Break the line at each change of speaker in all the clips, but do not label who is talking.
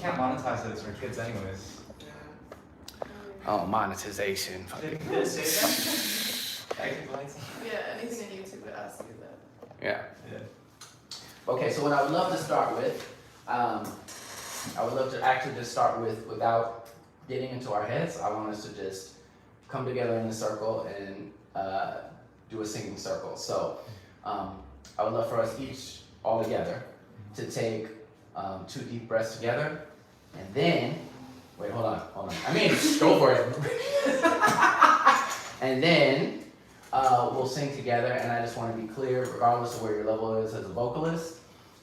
can't monetize this for kids anyways.
Oh, monetization.
Did it say that?
Yeah, anything on YouTube would ask you that.
Yeah.
Okay, so what I would love to start with, I would love to actually just start with, without getting into our heads, I want us to just come together in a circle and do a singing circle. So I would love for us each, all together, to take 2 deep breaths together, and then, wait, hold on. I mean, go for it. And then we'll sing together, and I just want to be clear, regardless of where your level is as a vocalist,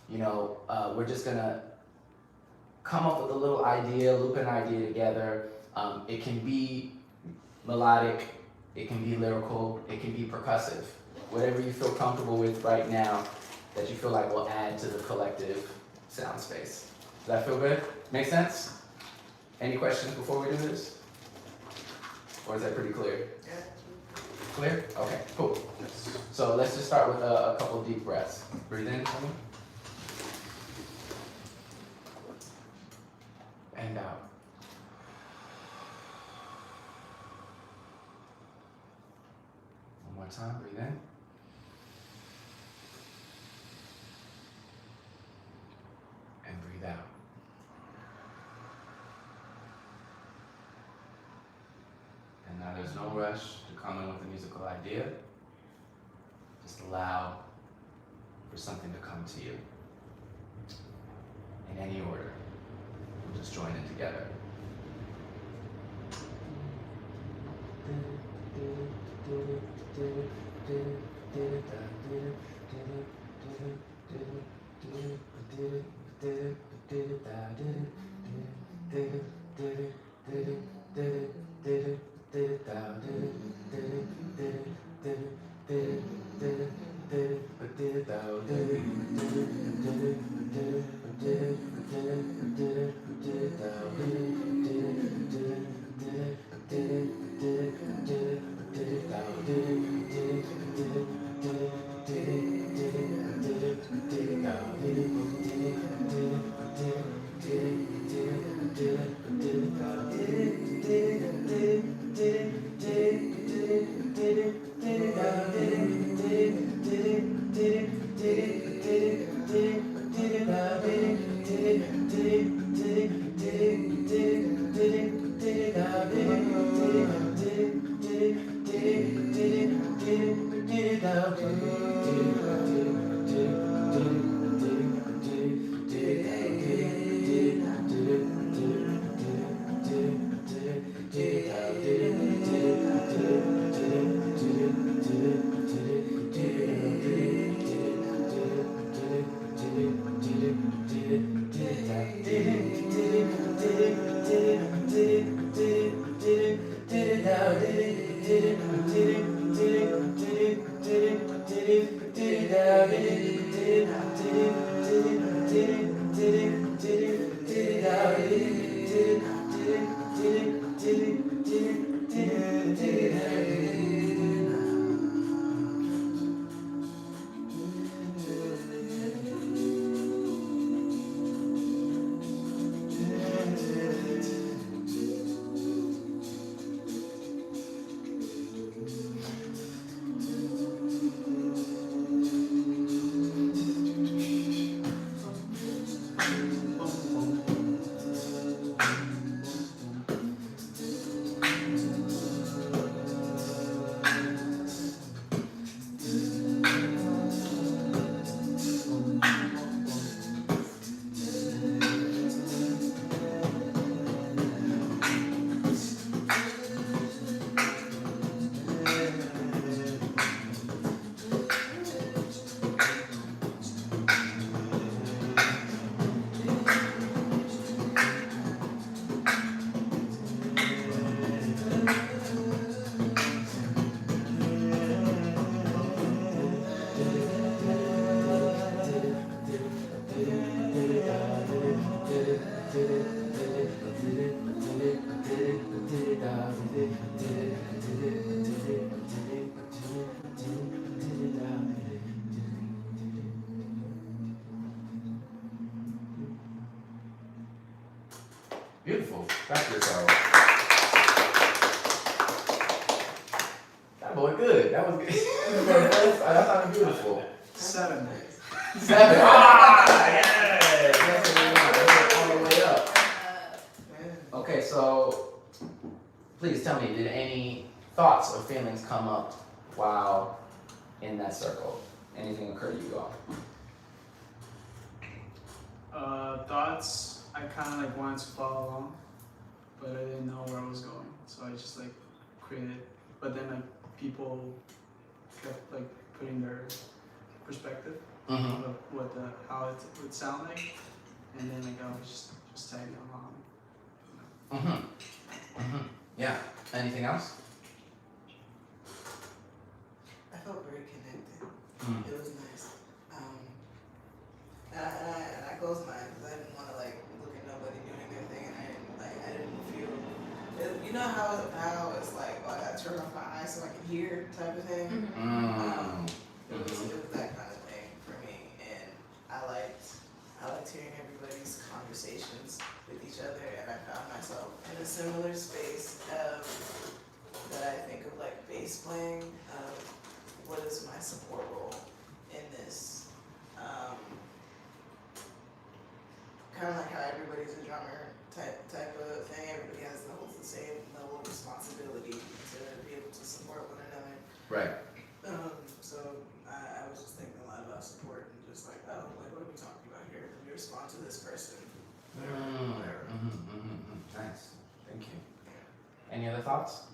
you know, we're just gonna come up with a little idea, loop an idea together. It can be melodic, it can be lyrical, it can be percussive. Whatever you feel comfortable with right now that you feel like will add to the collective sound space. Does that feel good? Make sense? Any questions before we do this? Or is that pretty clear? Clear? Okay, cool. So let's just start with a couple of deep breaths. Breathe in for me. And out. One more time, breathe in. And breathe out. And now there's no rush to come in with a musical idea. Just allow for something to come to you in any order. We'll just join it together. Beautiful. Back to yourself. That boy good. That was good. That sounded beautiful.
7.
7. Ah, yes. That's what we want. All the way up. Okay, so please tell me, did any thoughts or feelings come up while in that circle? Anything occur to you all?
Thoughts, I kind of like wanted to follow along, but I didn't know where I was going, so I just like created. But then like people kept like putting their perspective
Mm-hmm.
of how it would sound like, and then like I was just tagging along.
Mm-hmm. Mm-hmm. Yeah. Anything else?
I felt very connected.
Mm.
It was nice. And I closed my eyes because I didn't want to like look at nobody doing their thing, and I didn't feel. You know how it's like, oh, I gotta turn off my eyes so I can hear type of thing.
Mm.
It was that kind of thing for me, and I liked hearing everybody's conversations with each other, and I found myself in a similar space that I think of like bass playing. What is my support role in this? Kind of like how everybody's a drummer type of thing. Everybody holds the same level of responsibility to be able to support one another.
Right.
So I was just thinking a lot about support and just like, oh, like what are we talking about here? We respond to this person. Whatever.
Nice. Thank you. Any other thoughts?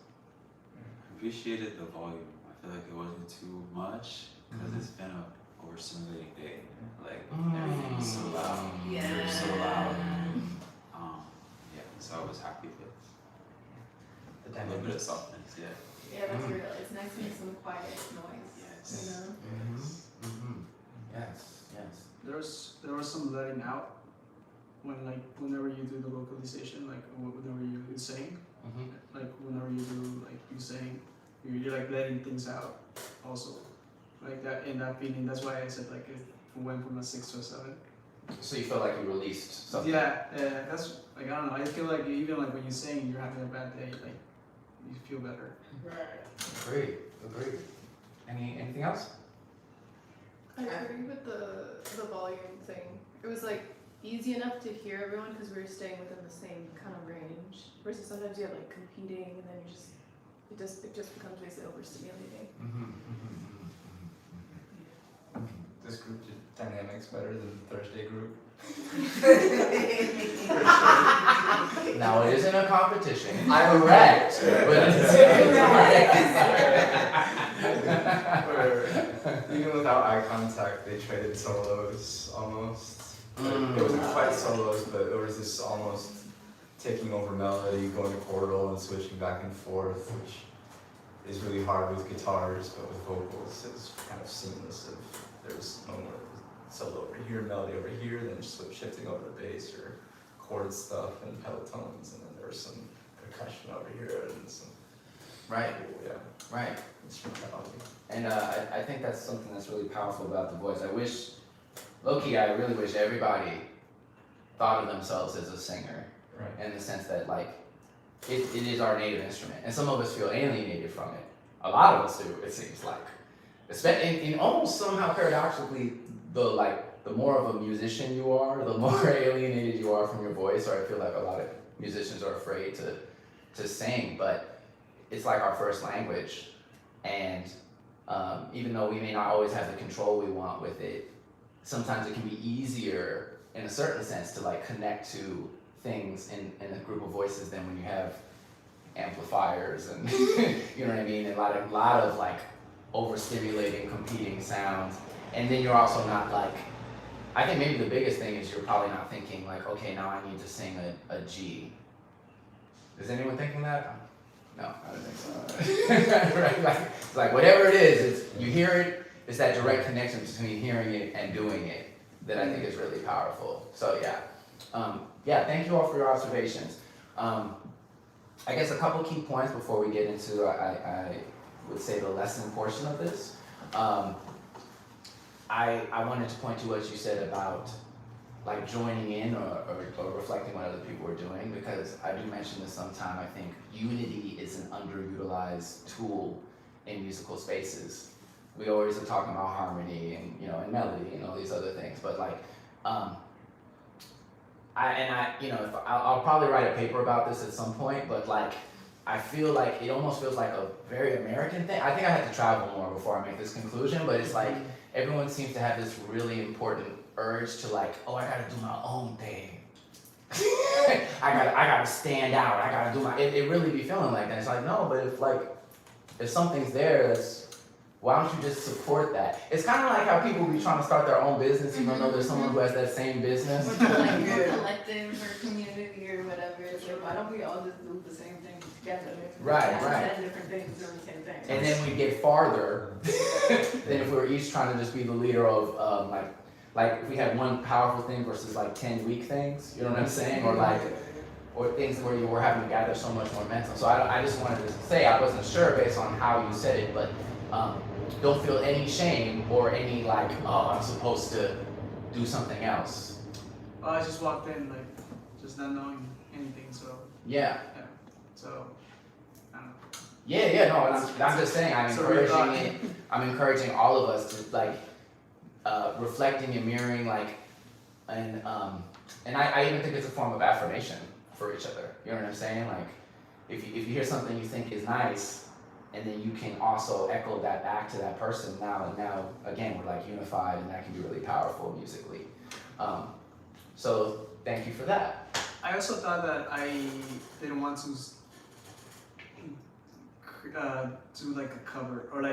Appreciated the volume. I feel like it wasn't too much because it's been a overstimulating day. Like everything was so loud.
Yeah.
They were so loud. Yeah. So I was happy with
The
a little bit of
dynamics.
softness. Yeah.
Yeah, that's real. It's nice to hear some quiet noise.
Yes.
You know?
Yes. Yes.
There was some letting out whenever you do the vocalization, like whenever you sing, like whenever you do like you sing, you're like letting things out also, like that in that feeling. That's why I said like it went from a 6 to a 7.
So you feel like you released something?
Yeah, that's like I don't know. I feel like even like when you sing, you're having a bad day, like you feel better.
Right.
Agreed. Anything else?
I agree with the volume thing. It was like easy enough to hear everyone because we were staying within the same kind of range. Versus sometimes you have like competing, and then it just becomes basically overstimulating.
This group did dynamics better than the Thursday group.
Now it isn't a competition. I'm correct, but it's
Where even without eye contact, they traded solos almost. Like, it wasn't quite solos, but there was this almost taking over melody, going to chordal and switching back and forth, which is really hard with guitars, but with vocals, it's kind of seamless. If there was no more solo over here, melody over here, then just shifting over to bass or chord stuff and pedal tones, and then there was some percussion over here and some
right.
yeah,
Right.
instrumentality.
And I think that's something that's really powerful about the voice. I really wish everybody thought of themselves as a singer,
Right.
in the sense that like it is our native instrument, and some of us feel alienated from it. A lot of us do, it seems like. And almost somehow paradoxically, the more of a musician you are, the more alienated you are from your voice. Or I feel like a lot of musicians are afraid to sing, but it's like our first language, and even though we may not always have the control we want with it, sometimes it can be easier in a certain sense to like connect to things in a group of voices than when you have amplifiers and you know what I mean, and a lot of like overstimulating competing sounds. And then you're also not like, I think maybe the biggest thing is you're probably not thinking like, okay, now I need to sing a G. Is anyone thinking that? No, I don't think so. Right? Like, it's like whatever it is, you hear it, it's that direct connection between hearing it and doing it that I think is really powerful. So yeah, thank you all for your observations. I guess a couple key points before we get into, I would say, the lesson portion of this. I wanted to point to what you said about like joining in or reflecting what other people are doing, because I do mention this sometime. I think unity is an underutilized tool in musical spaces. We always are talking about harmony and and melody and all these other things, but like I'll probably write a paper about this at some point, but like I feel like it almost feels like a very American thing. I think I have to travel more before I make this conclusion, but it's like everyone seems to have this really important urge to like, oh, I gotta do my own thing. I gotta stand out. I gotta do my. It really be feeling like that. It's like no, but if something's there, why don't you just support that? It's kind of like how people be trying to start their own business, even though there's someone who has that same business.
Or like more collective or community or whatever. It's like, why don't we all just do the same thing together?
Right.
10 different things doing the same thing.
And then we get farther than if we were each trying to just be the leader of like if we had one powerful thing versus like 10 weak things. You know what I'm saying? Or things where you were having to gather so much momentum. So I just wanted to say I wasn't sure based on how you said it, but don't feel any shame or any like, oh, I'm supposed to do something else.
I just walked in like just not knowing anything, so
Yeah.
so I don't know.
Yeah, no, and I'm just saying I'm
So we're
encouraging it. I'm encouraging all of us to like reflecting and mirroring like and I even think it's a form of affirmation for each other. You know what I'm saying? Like if you hear something you think is nice, and then you can also echo that back to that person. Now again we're like unified, and that can be really powerful musically. So thank you for that.
I also thought that I didn't want to do like a cover or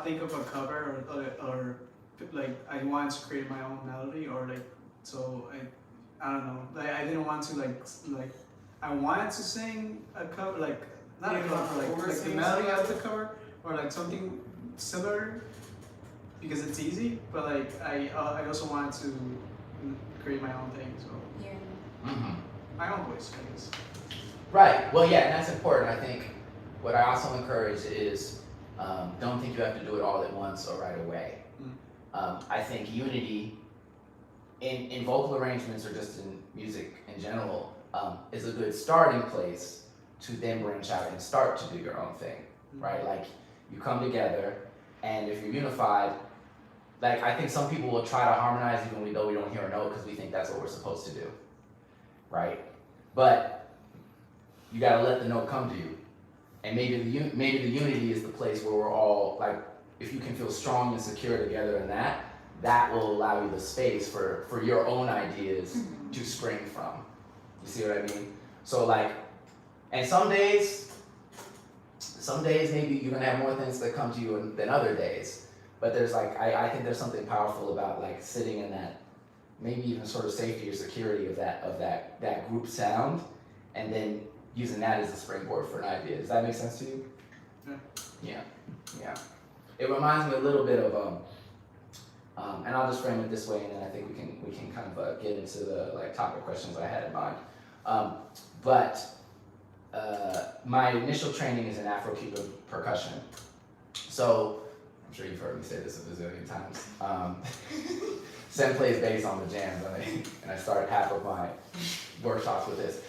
think of a cover or like I wanted to create my own melody or like so I don't know, like I didn't want to like I wanted to sing a cover like not a cover like the melody of the cover or like something similar because it's easy, but like I also wanted to create my own thing, so my own voice, I guess.
Right. Well, yeah, and that's important. I think what I also encourage is don't think you have to do it all at once or right away. I think unity in vocal arrangements or just in music in general is a good starting place to then branch out and start to do your own thing, right? Like you come together, and if you're unified, like I think some people will try to harmonize even though we don't hear a note because we think that's what we're supposed to do, right? But you gotta let the note come to you, and maybe the unity is the place where we're all like, if you can feel strong and secure together in that will allow you the space for your own ideas to spring from. You see what I mean? So like, and some days maybe you're gonna have more things that come to you than other days. But there's like, I think there's something powerful about like sitting in that, maybe even sort of safety or security of that group sound, and then using that as a springboard for an idea. Does that make sense to you? Yeah. It reminds me a little bit of and I'll just frame it this way, and then I think we can kind of get into the like topic questions I had in mind. My initial training is in Afro-Cuban percussion. So, I'm sure you've heard me say this a bazillion times. Sen plays bass on the jams, and I started half of my workshops with this.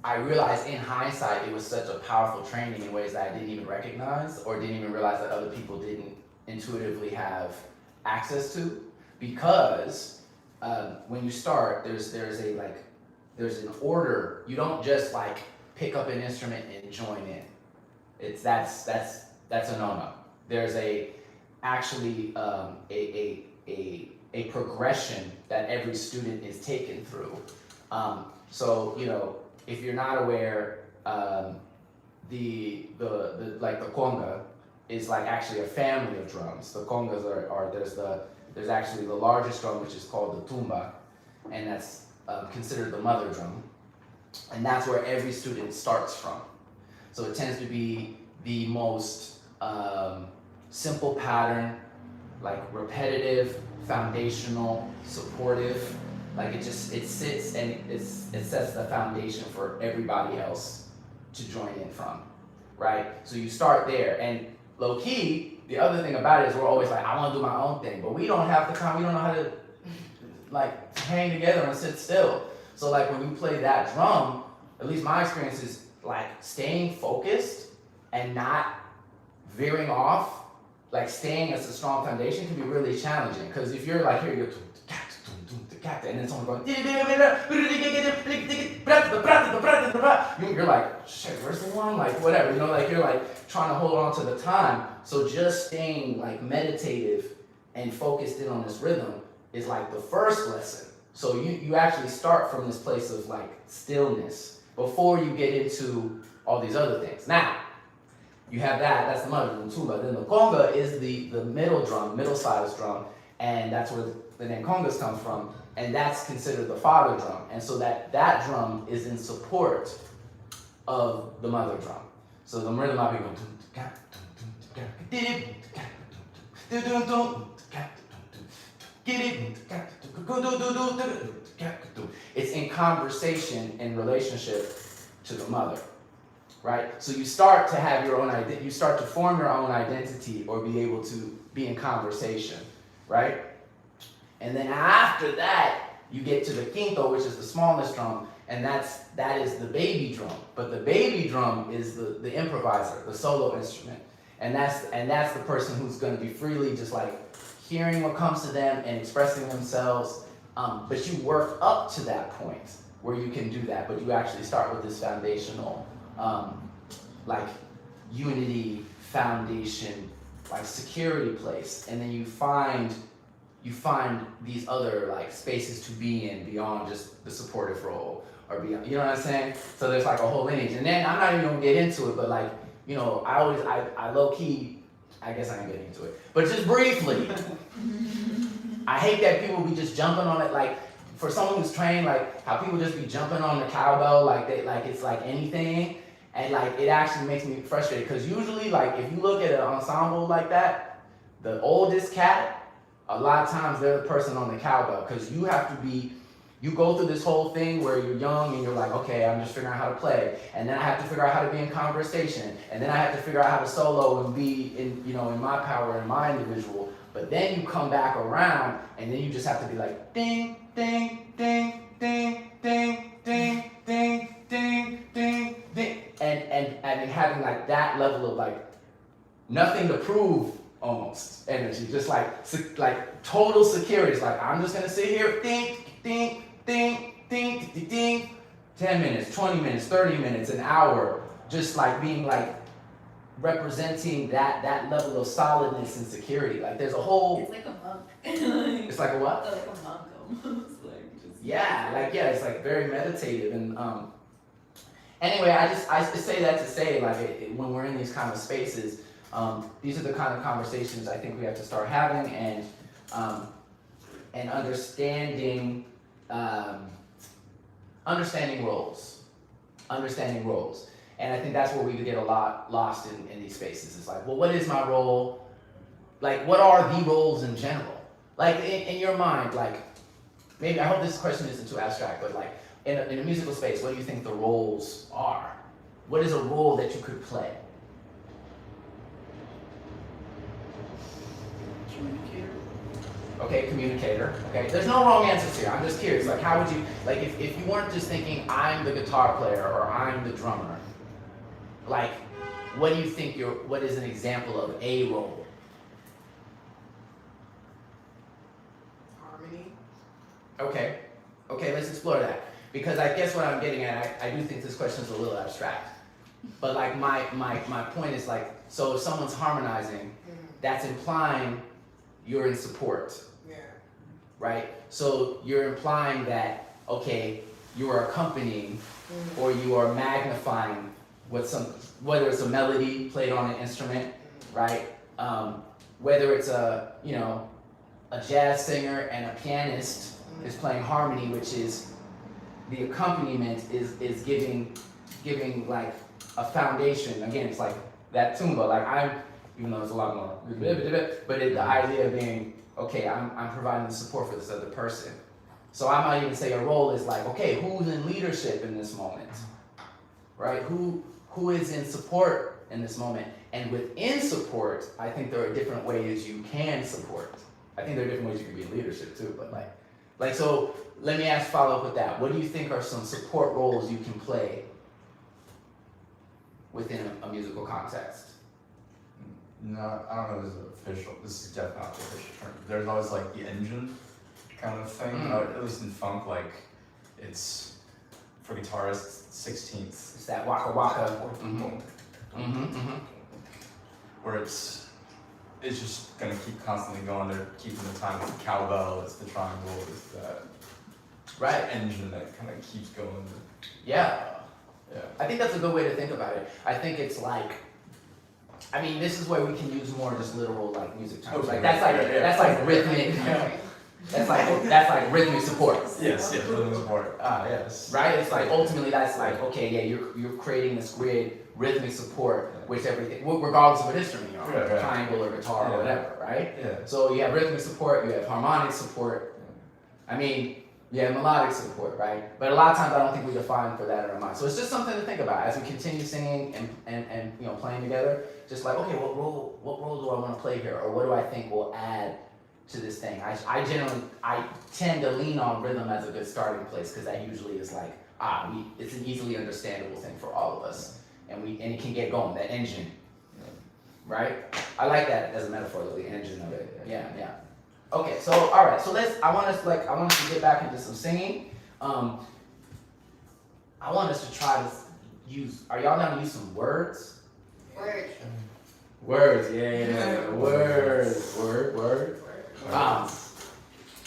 I realized in hindsight it was such a powerful training in ways that I didn't even recognize or didn't even realize that other people didn't intuitively have access to, because when you start, there's an order. You don't just like pick up an instrument and join in. That's a no-no. There's actually a progression that every student is taken through. So if you're not aware, the conga is like actually a family of drums. The congas there's actually the largest drum, which is called the tumba, and that's considered the mother drum, and that's where every student starts from. So it tends to be the most simple pattern, like repetitive, foundational, supportive. Like it sits and it sets the foundation for everybody else to join in from, right? So you start there, and low key, the other thing about it is we're always like, I want to do my own thing, but we don't have the time. We don't know how to like hang together and sit still. So like when we play that drum, at least my experience is like staying focused and not veering off, like staying as a strong foundation can be really challenging. Because if you're like here, you're and then someone going, you're like, shit, where's the one? Like whatever, you know, like you're like trying to hold on to the time. So just staying like meditative and focused in on this rhythm is like the first lesson. So you actually start from this place of like stillness before you get into all these other things. Now, you have that's the mother drum, tuba. Then the conga is the middle drum, middle-sized drum, and that's where the name congas comes from, and that's considered the father drum. And so that drum is in support of the mother drum. So the rhythm might be going, it's in conversation in relationship to the mother, right? So you start to have your own identity, you start to form your own identity or be able to be in conversation, right? And then after that, you get to the quinto, which is the smallest drum, and that is the baby drum. But the baby drum is the improviser, the solo instrument. And that's the person who's going to be freely just like hearing what comes to them and expressing themselves. But you work up to that point where you can do that. But you actually start with this foundational, like unity, foundation, like security place, and then you find these other like spaces to be in beyond just the supportive role or beyond. You know what I'm saying? So there's like a whole lineage. And then I'm not even gonna get into it, but like, you know, I low key, I guess I ain't getting into it, but just briefly, I hate that people be just jumping on it. Like for someone who's trained, like how people just be jumping on the cowbell like it's like anything, and like it actually makes me frustrated because usually like if you look at an ensemble like that, the oldest cat, a lot of times they're the person on the cowbell because you go through this whole thing where you're young and you're like, okay, I'm just figuring out how to play, and then I have to figure out how to be in conversation, and then I have to figure out how to solo and be in, you know, in my power and my individual. But then you come back around and then you just have to be like ding, ding, ding, ding, ding, ding, ding, ding, ding, ding, and having like that level of like nothing to prove almost energy, just like total security. It's like I'm just gonna sit here, ding, ding, ding, ding, ding, ding, 10 minutes, 20 minutes, 30 minutes, an hour, just like being like representing that level of solidness and security. Like there's a whole.
It's like a monk.
It's like a what?
Like a monk almost. Like just.
Yeah, it's like very meditative and Anyway, I say that to say like when we're in these kind of spaces, these are the kind of conversations I think we have to start having and understanding roles. And I think that's where we get a lot lost in these spaces. It's like, well, what is my role? Like, what are the roles in general? Like, in your mind, like, maybe, I hope this question isn't too abstract, but like, in a musical space, what do you think the roles are? What is a role that you could play?
Communicator.
Okay, communicator. Okay, there's no wrong answers here. I'm just curious. Like, how would you, like, if you weren't just thinking, I'm the guitar player or I'm the drummer, like, what do you think what is an example of a role?
Harmony.
Okay, let's explore that. Because I guess what I'm getting at, I do think this question is a little abstract. But like my point is like, so if someone's harmonizing, that's implying you're in support.
Yeah.
Right? So you're implying that, okay, you are accompanying or you are magnifying whether it's a melody played on an instrument, right? Whether it's a jazz singer and a pianist is playing harmony, which is the accompaniment is giving like a foundation. Again, it's like that tumba, like even though it's a lot more, but the idea of being, okay, I'm providing the support for this other person. So I might even say a role is like, okay, who's in leadership in this moment, right? Who is in support in this moment? And within support, I think there are different ways you can support. I think there are different ways you can be in leadership too, but like so let me follow up with that. What do you think are some support roles you can play within a musical context?
No, I don't know if this is official. This is definitely not the official term. There's always like the engine kind of thing. At least in funk, like it's for guitarists, 16th.
It's that waka waka.
Where it's just gonna keep constantly going. They're keeping the time with the cowbell. It's the triangle. It's that
Right.
engine that kind of keeps going.
Yeah.
Yeah.
I think that's a good way to think about it. I think it's like, I mean, this is where we can use more just literal like music terms.
Okay.
Like that's like rhythmic. That's like rhythmic support.
Yes. Rhythm support. Yes.
Right? It's like ultimately that's like, okay, yeah, you're creating this great rhythmic support with everything, regardless of what instrument you're on,
Right.
triangle or guitar or whatever, right?
Yeah.
So you have rhythmic support, you have harmonic support. I mean, you have melodic support, right? But a lot of times I don't think we define for that in our mind. So it's just something to think about as we continue singing and you know playing together. Just like, okay, what role do I want to play here, or what do I think will add to this thing? I tend to lean on rhythm as a good starting place because that usually is like it's an easily understandable thing for all of us, and it can get going, that engine, right? I like that as a metaphor, the engine of it. Yeah. Okay, so all right, so I want us to get back into some singing. I want us to try to use. Are y'all gonna use some words?
Word.
Words, yeah, words, word.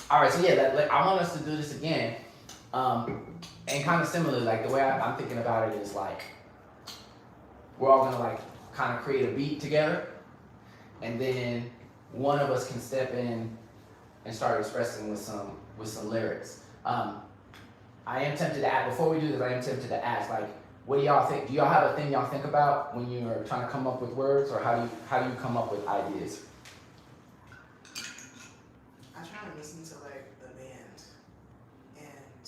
All right, so yeah, I want us to do this again, and kind of similarly, like the way I'm thinking about it is like we're all gonna like kind of create a beat together, and then one of us can step in and start expressing with some lyrics. I am tempted to ask, before we do this, I am tempted to ask, like, what do y'all think? Do y'all have a thing y'all think about when you're trying to come up with words, or how do you come up with ideas?
I try to listen to like the band and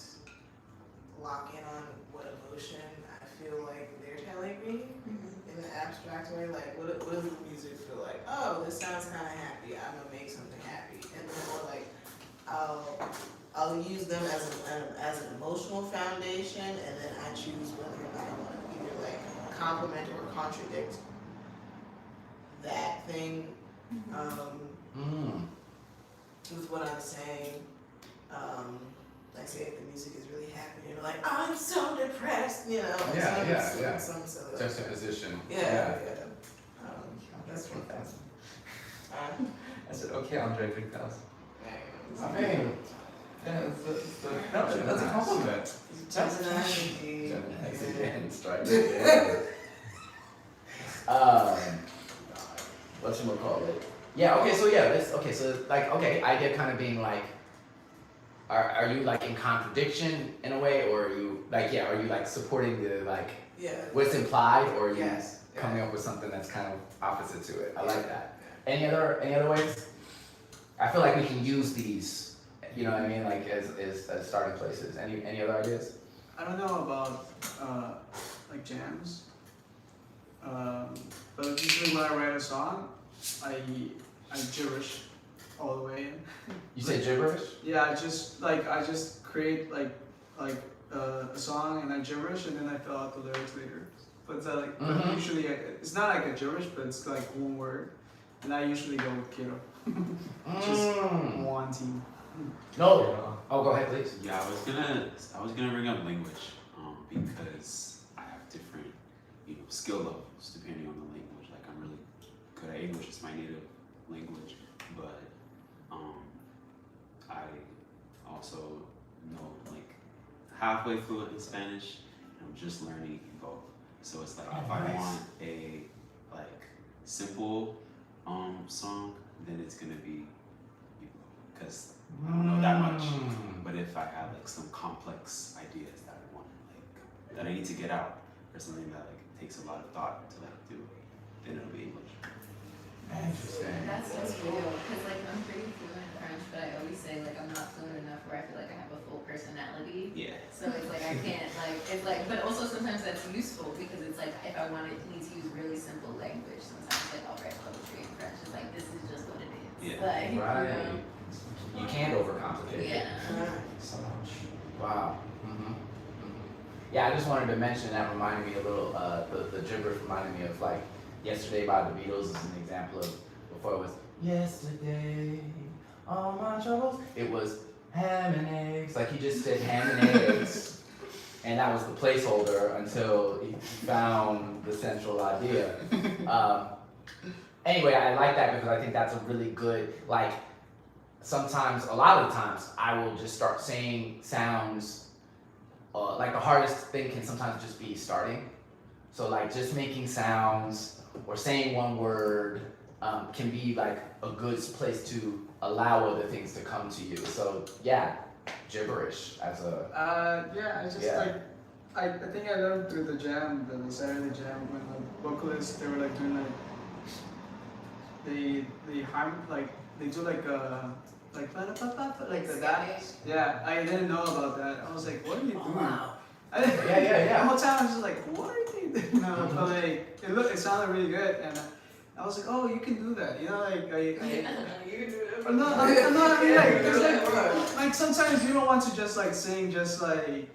lock in on what emotion I feel like they're telling me in the abstract way. Like, what does the music feel like? Oh, this sounds kind of happy. I'm gonna make something happy, and then or like I'll use them as an emotional foundation, and then I choose whether or not I want to either like compliment or contradict that thing. With what I'm saying, like say if the music is really happy, you're like, I'm so depressed, you know.
Yeah.
Some silly.
Juxtaposition.
Yeah. That's one thing.
I said, okay, Andre 3000. I
Right.
mean, that's a compliment.
Whatchamacallit? Yeah, okay, so yeah, idea kind of being like, are you like in contradiction in a way, or are you like supporting the like
Yeah.
what's implied, or are you
Yes.
coming up with something that's kind of opposite to it? I like that. Any other ways? I feel like we can use these, you know what I mean, like as starting places. Any other ideas?
I don't know about like jams, but usually when I write a song, I gibberish all the way in.
You say gibberish?
Yeah, I just create like a song and I gibberish and then I fill out the lyrics later. But it's like but usually it's not like a gibberish, but it's like one word, and I usually go with Kiddo. Just wanting.
No. Oh, go ahead, please.
Yeah, I was gonna bring up language, because I have different, skill levels depending on the language. Like I'm really good at English; it's my native language, but I also know like halfway fluent in Spanish. And I'm just learning both. So it's like if I want a like simple song, then it's gonna be because I don't know that much. But if I have like some complex ideas that I want that I need to get out, or something that like takes a lot of thought to like do, then it'll be English.
Interesting.
That's so cool, because like I'm pretty fluent in French, but I always say like I'm not fluent enough where I feel like I have a full personality.
Yeah. Yeah.
So it's like I can't like it's like, but also sometimes that's useful because it's like if I wanted need to use really simple language, sometimes like I'll write poetry in French. It's like this is just what it is.
Yeah.
Like
Right. You can't overcomplicate it.
yeah.
So much. Wow. Yeah, I just wanted to mention that reminded me a little. The gibberish reminded me of like "Yesterday" by the Beatles is an example of before it was yesterday, all my troubles. It was ham and eggs. Like he just said ham and eggs, and that was the placeholder until he found the central idea. Anyway, I like that because I think that's a really good like. Sometimes, a lot of the times, I will just start saying sounds. Like the hardest thing can sometimes just be starting. So like just making sounds or saying one word can be like a good place to allow other things to come to you. So yeah, gibberish as a
Yeah, I just
Yeah.
like I think I learned through the jam, the Saturday jam, when the vocalists they were like doing they harm like they do like like that. Yeah, I didn't know about that. I was like, what are you doing? I didn't,
Yeah.
The whole time I was just like, what are you doing? No, but like it sounded really good, and I was like, oh, you can do that. You know, like
You can do it.
But no, I mean like, it's like sometimes you don't want to just like sing just like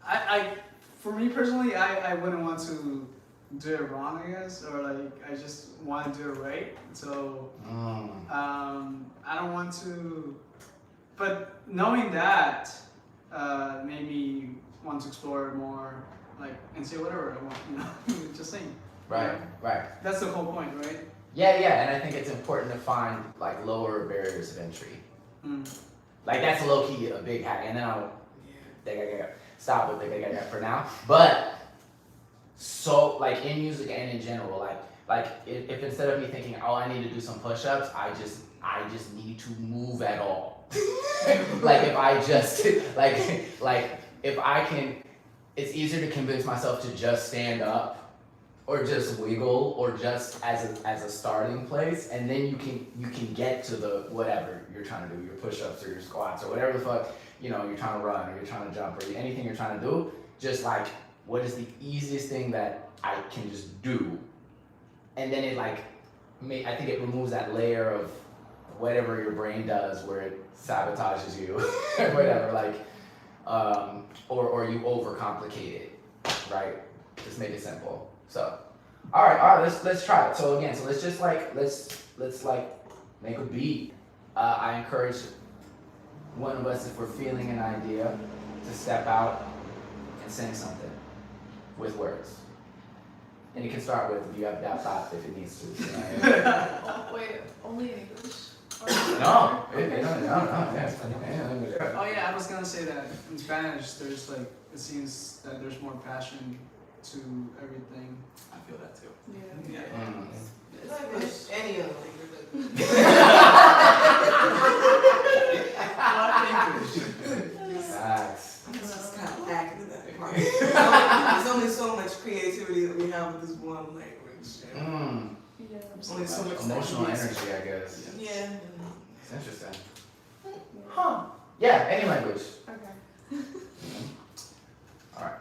I for me personally I wouldn't want to do it wrong, I guess, or like I just want to do it right. So I don't want to, but knowing that made me want to explore more, like and say whatever I want, you know, just sing.
right.
That's the whole point, right?
Yeah, and I think it's important to find like lower barriers of entry. Like that's low key a big hack, and then I'll stop with the for now. But so like in music and in general, like if instead of me thinking, oh, I need to do some push-ups, I just need to move at all. Like if I just like if I can, it's easier to convince myself to just stand up or just wiggle or just as a starting place, and then you can get to the whatever you're trying to do, your push-ups or your squats or whatever the fuck, you know, you're trying to run or you're trying to jump or anything you're trying to do. Just like, what is the easiest thing that I can just do? And then it like, I think it removes that layer of whatever your brain does where it sabotages you or whatever, like, or you overcomplicate it, right? Just make it simple. So, all right, let's try it. So again, let's just like, let's like make a beat. I encourage one of us, if we're feeling an idea, to step out and sing something with words. And it can start with, if you have that thought, if it needs to.
Oh, wait, only in English?
No.
Oh yeah, I was gonna say that in Spanish, there's like it seems that there's more passion to everything.
I feel that too.
Yeah.
Language, any other language.
Facts.
It's just kind of lacking in that part. There's only so much creativity that we have with this one language.
Yeah.
There's only so much
Emotional
that
energy, I guess.
Yeah.
It's interesting. Huh. Yeah, any language.
Okay.
All right.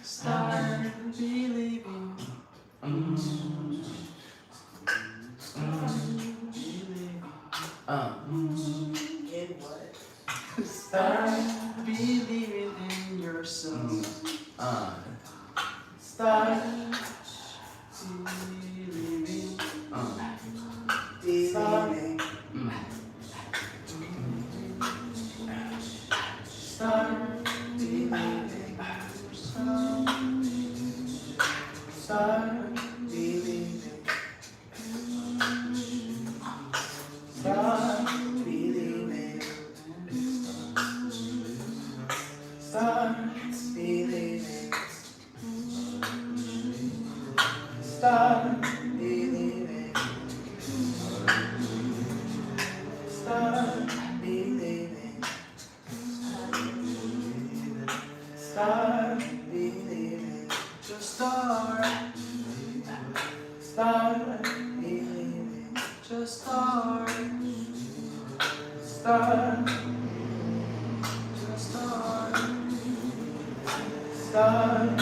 Start believing. Start believing.
In what?
Start believing in yourself.
Start
Believing.
Believing.
Start believing.
Start
Believing.
Start
Believing.
Start
Believing.
Start
Believing.
Start
Believing.
Start
Believing.
Just start.
Start
Believing.
Just start.
Start
Just start.
Start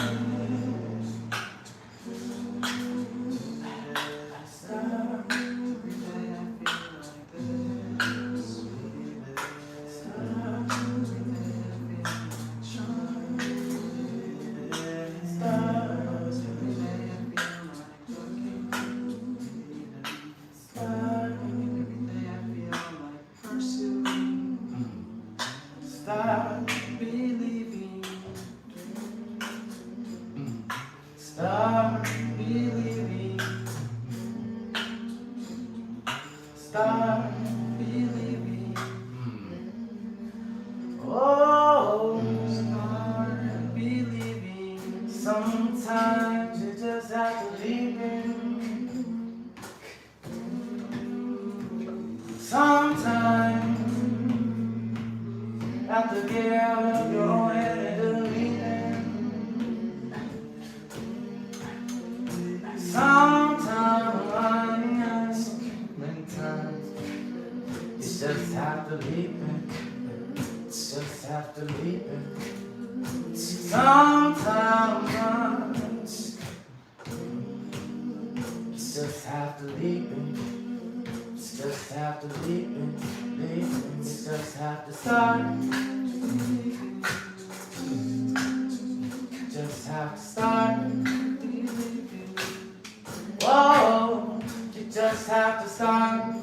Start
Believing.
Start
Believing.
Start
Believing.
Oh,
Start believing.
sometimes you just have to leave it. Sometimes you have to get out of your own head and delete it. Sometimes, many times, you just have to leave it. Just have to leave it. Sometimes you just have to leave it. Just have to leave it. Leave it. You just have to start. Just have to start. Whoa, you just have to start.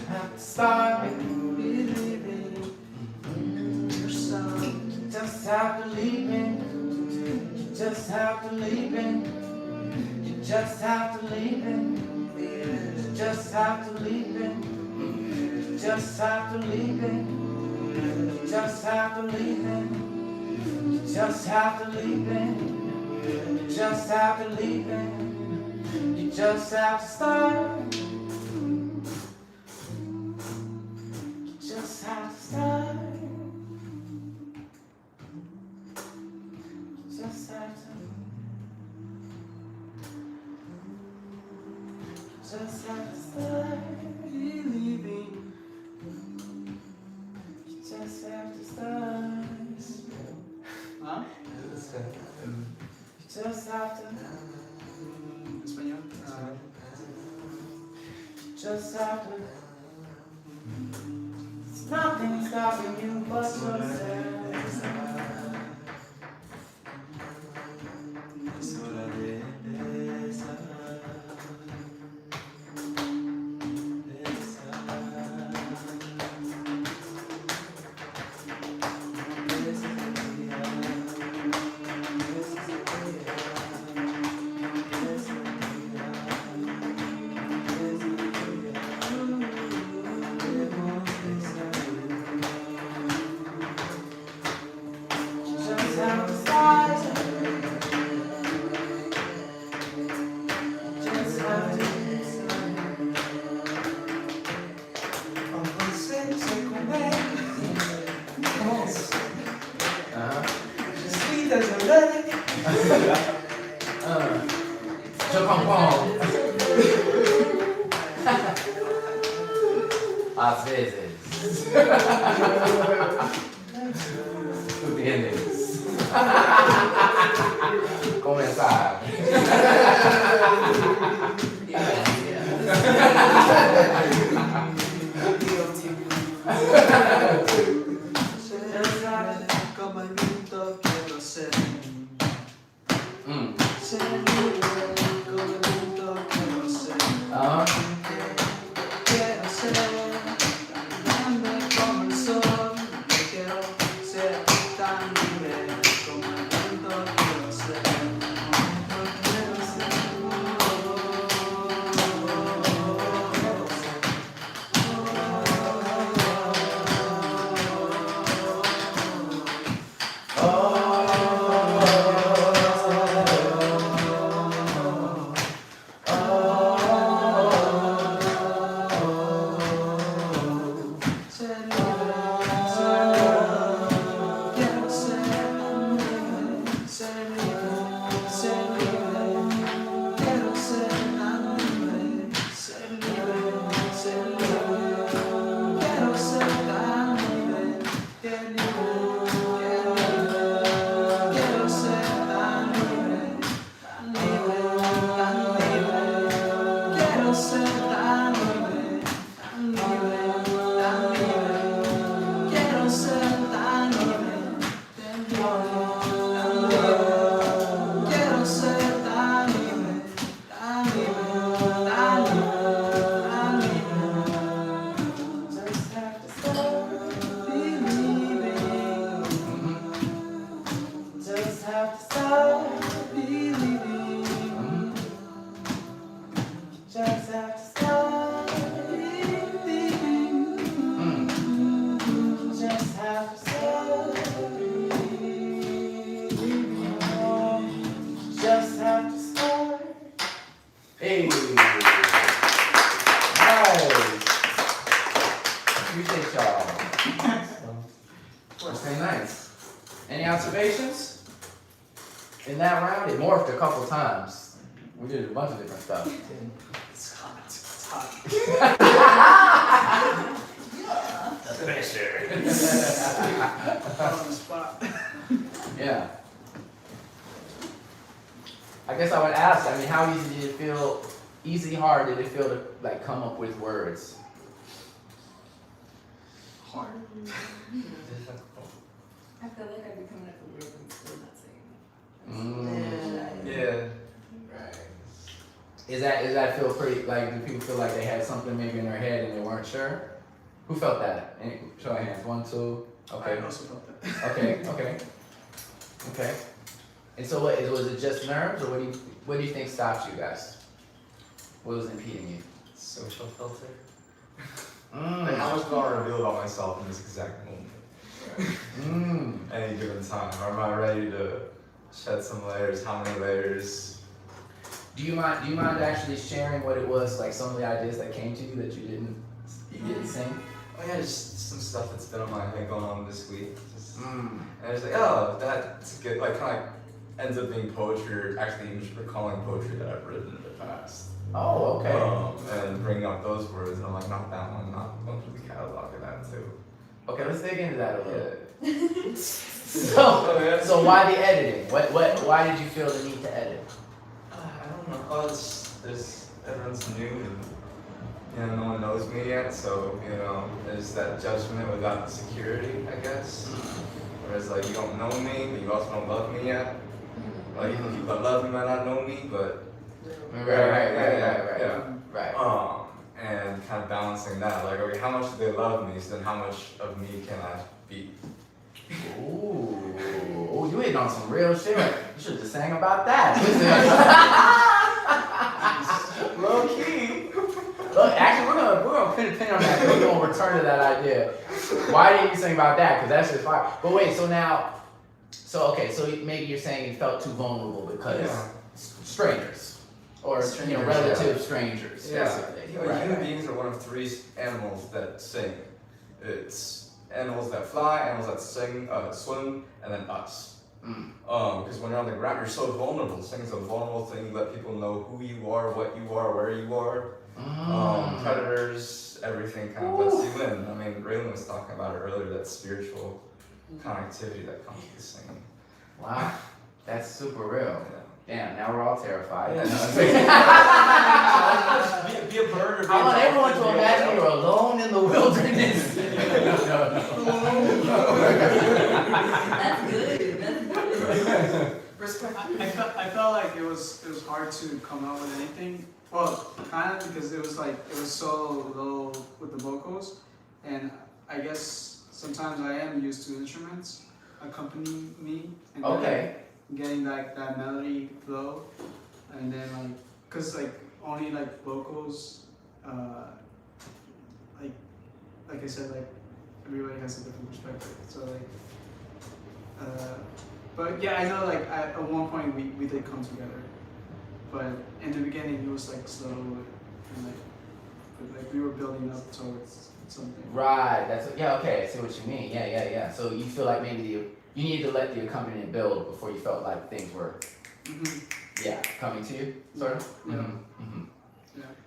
Have to start. Just have to leave it. You just have to leave it. You just have to leave it. You just have to leave it. You just have to leave it. You just have to leave it. You just have to leave it. You just have to leave it. You just have to start. You just have to start. You just have to. Just have to start believing. You just have to start.
Huh?
You just have to.
Español.
You just have to. Nothing stopping you but yourself. Às vezes. Tu tienes. Começar.
Como el viento quiero ser.
Mm.
Ser libre, como el viento quiero ser. Quiero ser grande como el sol. Quiero ser tan libre como el viento quiero ser. Quiero ser.
Hey. Nice.
Appreciate y'all. Okay, nice. Any observations? In that round, it morphed a couple times. We did a bunch of different stuff.
It's hot. It's hot.
Pressure.
On the spot.
Yeah. I guess I would ask, I mean, how easy did it feel, easy, hard did it feel to like come up with words?
Hard.
I feel like I'd be coming up with words and still not saying them.
Yeah.
Right. Is that feel pretty, like, do people feel like they had something maybe in their head and they weren't sure? Who felt that? Any, show of hands, 1, 2, okay.
I also felt that.
Okay. And so what, was it just nerves, or what do you think stopped you guys? What was impeding you?
Social filter.
Mm.
Like how much do I reveal about myself in this exact moment? Any given time. Am I ready to shed some layers? How many layers?
Do you mind actually sharing what it was, like some of the ideas that came to you that you didn't sing?
Oh yeah, just some stuff that's been on my head going on this week. And I was like, oh, that's good. Like kind of like ends up being poetry, or actually even just recalling poetry that I've written in the past.
Oh, okay.
And bringing up those words, and I'm like, not that one, not going through the catalog of that too.
Okay, let's dig into that a little
Yeah.
bit. So why the editing? Why did you feel the need to edit?
I don't know. Oh, everyone's new, and you know, no one knows me yet, so, you know, there's that judgment without security, I guess. Whereas, like, you don't know me, but you also don't love me yet. Like, the people that love me might not know me, but.
Right.
And kind of balancing that, like, okay, how much do they love me, so then how much of me can I be?
Ooh, you hitting on some real shit. You should just sang about that. Low key. Look, actually, we're gonna put a pin on that. We're gonna return to that idea. Why didn't you sing about that? Because that's just fire. But wait, so maybe you're saying you felt too vulnerable because strangers or relative strangers.
Yeah.
Right.
Human beings are one of 3 animals that sing. It's animals that fly, animals that sing, swim, and then us. Because when you're on the ground, you're so vulnerable. Singing's a vulnerable thing. You let people know who you are, what you are, where you are. Predators, everything kind of lets you in. I mean, Raylan was talking about it earlier, that spiritual connectivity that comes with singing.
Wow, that's super real.
Yeah.
Damn, now we're all terrified.
Yeah.
Be a bird or be
I want
a
everyone to
dolphin.
imagine you're alone in the wilderness. No.
That's good. That's good.
I felt like it was hard to come up with anything. Well, kind of because it was so low with the vocals, and I guess sometimes I am used to instruments accompanying me, and
Okay.
getting that melody flow, and then cause only vocals, like I said, everybody has a different perspective. So but yeah, I know at one point we did come together, but in the beginning it was slow and but we were building up towards something.
Right. Okay. I see what you mean. Yeah. So you feel like maybe you needed to let the accompaniment build before you felt like things were, coming to you, sort of.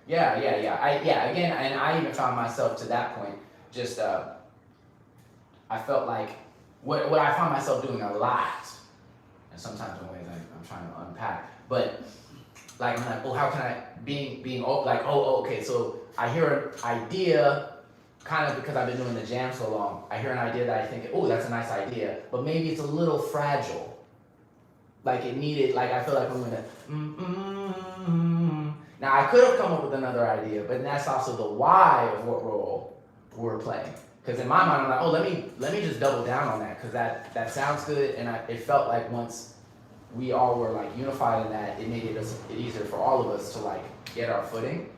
Yeah. Again, and I even found myself to that point. Just I felt like what I found myself doing a lot, and sometimes in ways I'm trying to unpack, but I'm like, oh, how can I being okay, so I hear an idea. Kind of because I've been doing the jam so long, I hear an idea that I think, oh, that's a nice idea, but maybe it's a little fragile. It needed, I feel like we went Now I could have come up with another idea, but that's also the why of what role we're playing. Because in my mind, I'm like, oh, let me just double down on that, because that sounds good, and it felt like once we all were unified in that, it made it easier for all of us to get our footing.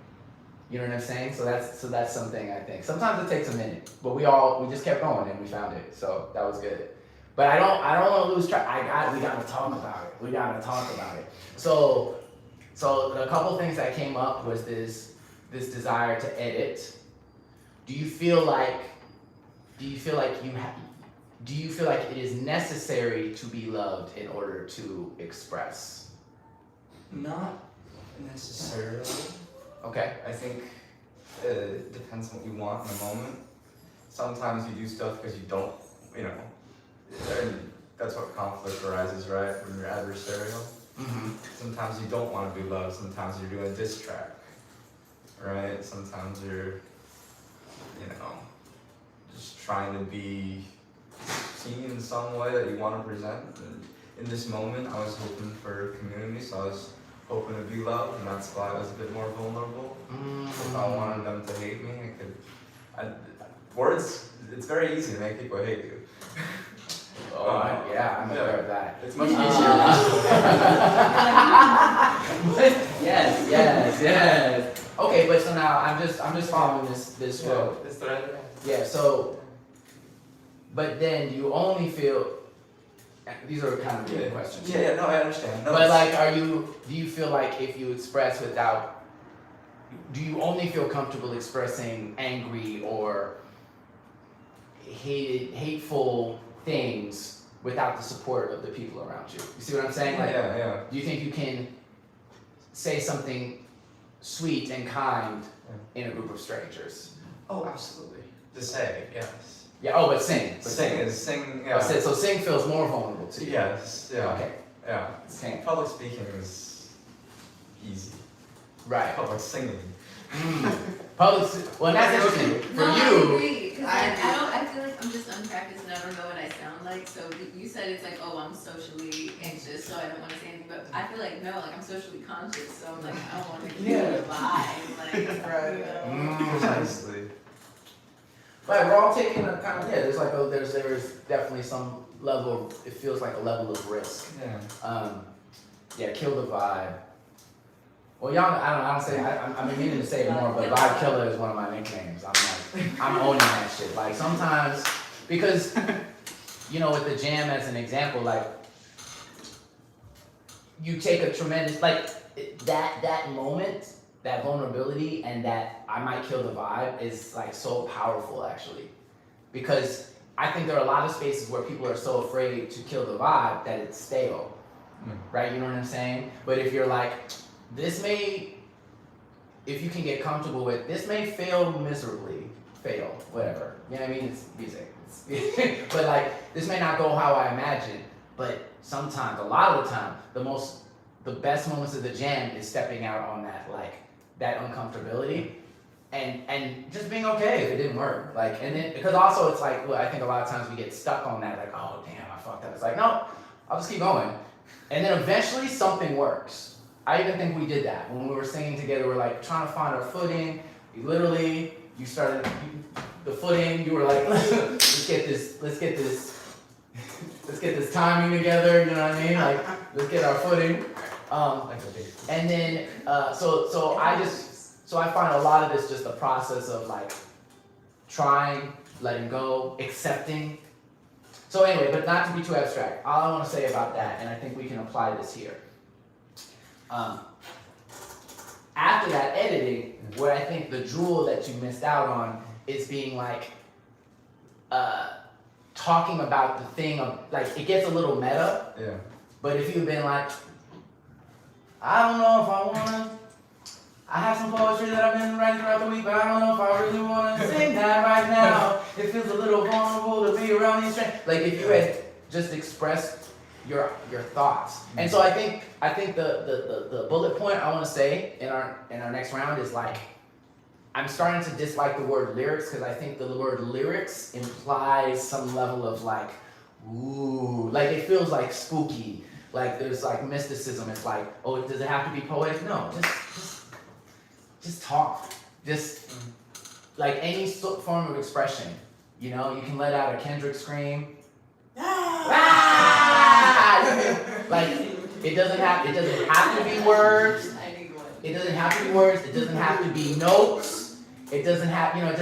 You know what I'm saying? So that's something I think. Sometimes it takes a minute, but we just kept going and we found it. So that was good. But I don't want to lose track. We gotta talk about it. So a couple things that came up was this desire to edit. Do you feel like it is necessary to be loved in order to express?
Not necessarily.
Okay.
I think it depends on what you want in the moment. Sometimes you do stuff because you don't, and that's what conflict arises, right? When you're adversarial. Sometimes you don't want to be loved. Sometimes you're doing a diss track, right? Sometimes you're, just trying to be seen in some way that you want to present. And in this moment, I was hoping for community, so I was hoping to be loved, and that's why I was a bit more vulnerable. If I wanted them to hate me, words, it's very easy to make people hate you.
I'm aware of that.
It's much easier.
Yes. Okay, but so now I'm just following this flow.
It's the right.
Yeah, so, but then do you only feel, these are kind of big questions.
Yeah, no, I understand. No,
But do you feel like if you express do you only feel comfortable expressing angry or hateful things without the support of the people around you? You see what I'm saying?
Yeah.
Do you think you can say something sweet and kind in a group of strangers?
Oh, absolutely. To say, yes.
Yeah, but sing.
Sing, yeah.
So sing feels more vulnerable to you.
Yes, yeah.
Okay.
Yeah.
Sing.
Public speaking is easy.
Right.
Public singing.
Well, that's interesting. For
No, I
you,
agree, cause
I
like,
agree.
I feel like I'm just unpracticed and I don't know what I sound like, so you said it's like, oh, I'm socially anxious, so I don't wanna say anything, but I feel like, no, like I'm socially conscious, so I'm like, I don't wanna kill the vibe, like,
Right.
you know.
Precisely.
but we're all taking a kind of, there's like, there's definitely some level of, it feels like a level of risk.
Yeah.
Kill the vibe. Well, y'all, I don't say, I've been meaning to say it more, but Vibe Killer is one of my nicknames. I'm owning that shit. Like sometimes, because, you know, with the jam as an example, like, you take a tremendous, like, that moment, that vulnerability, and that I might kill the vibe is like so powerful actually. Because I think there are a lot of spaces where people are so afraid to kill the vibe that it's stale. Right, you know what I'm saying? But if you're like, if you can get comfortable with, this may fail miserably, whatever. You know what I mean? It's music. But like, this may not go how I imagine, but sometimes, a lot of the time, the best moments of the jam is stepping out on that uncomfortability and just being okay if it didn't work. Like, and then, because also it's like, well, I think a lot of times we get stuck on that, like, oh damn, I fucked up. It's like, no, I'll just keep going. And then eventually something works. I even think we did that when we were singing together. We're like trying to find our footing. You started the footing. You were like, let's get this timing together. You know what I mean? Like, let's get our footing. And then, so I find a lot of this just a process of like trying, letting go, accepting. So anyway, but not to be too abstract. All I want to say about that, and I think we can apply this here. After that editing, what I think the jewel that you missed out on is being like, talking about the thing of, like, it gets a little meta,
Yeah.
but if you've been like, I don't know if I wanna, I have some poetry that I've been writing throughout the week, but I don't know if I really wanna sing that right now. It feels a little vulnerable to be around these strangers. Like if you had just expressed your thoughts. And so I think the bullet point I want to say in our next round is like, I'm starting to dislike the word lyrics because I think the word lyrics implies some level of like, ooh, like it feels like spooky, like there's like mysticism. It's like, oh, does it have to be poetic? No, just talk, just like any form of expression. You know, you can let out a Kendrick scream. Like it doesn't have to be words. It doesn't have to be words. It doesn't have to be notes. It doesn't have it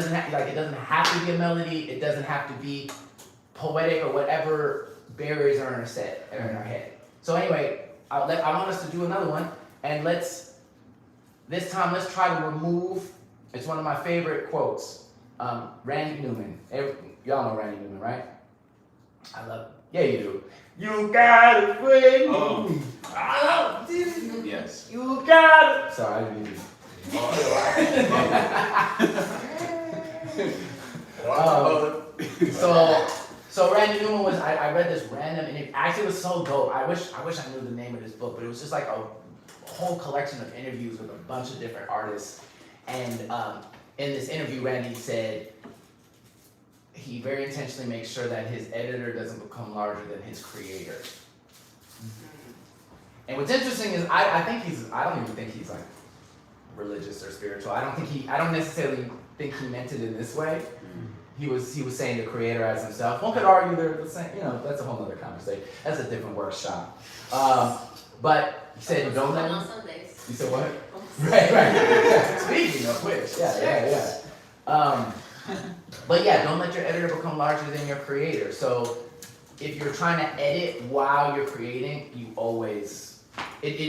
doesn't have to be a melody. It doesn't have to be poetic or whatever barriers are in our head. So anyway, I want us to do another one, and this time let's try to remove. It's one of my favorite quotes. Randy Newman. Y'all know Randy Newman, right? I love it. Yeah, you do. You got it, friend.
Oh.
Ah, dude.
Yes.
You got it. Sorry, I didn't mean to. So Randy Newman was. I read this random, and it actually was so dope. I wish I knew the name of this book, but it was just like a whole collection of interviews with a bunch of different artists. And in this interview, Randy said he very intentionally makes sure that his editor doesn't become larger than his creator. And what's interesting is I don't even think he's like religious or spiritual. I don't necessarily think he meant it in this way. He was saying the creator as himself. One could argue they're the same, that's a whole other conversation. That's a different workshop. But he said don't let
on Sundays.
You said what? Right. Speaking of which, yeah. But yeah, don't let your editor become larger than your creator. So if you're trying to edit while you're creating, you always, it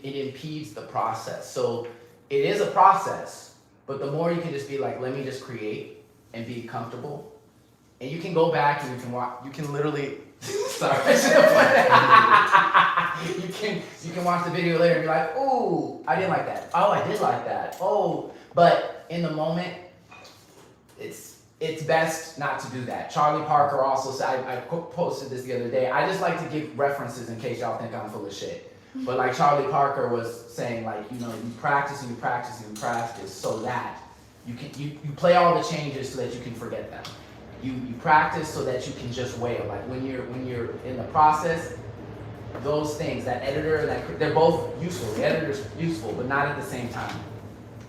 impedes the process. So it is a process, but the more you can just be like, let me just create and be comfortable. And you can go back and you can literally, sorry, I should have put that. You can watch the video later and be like, ooh, I didn't like that. Oh, I did like that. Oh, but in the moment, it's best not to do that. Charlie Parker also said, I posted this the other day, I just like to give references in case y'all think I'm full of shit. But like Charlie Parker was saying, like, you practice and you practice and you practice so that you play all the changes so that you can forget them. You practice so that you can just wail. Like when you're in the process, those things, that editor and that they're both useful. The editor's useful, but not at the same time.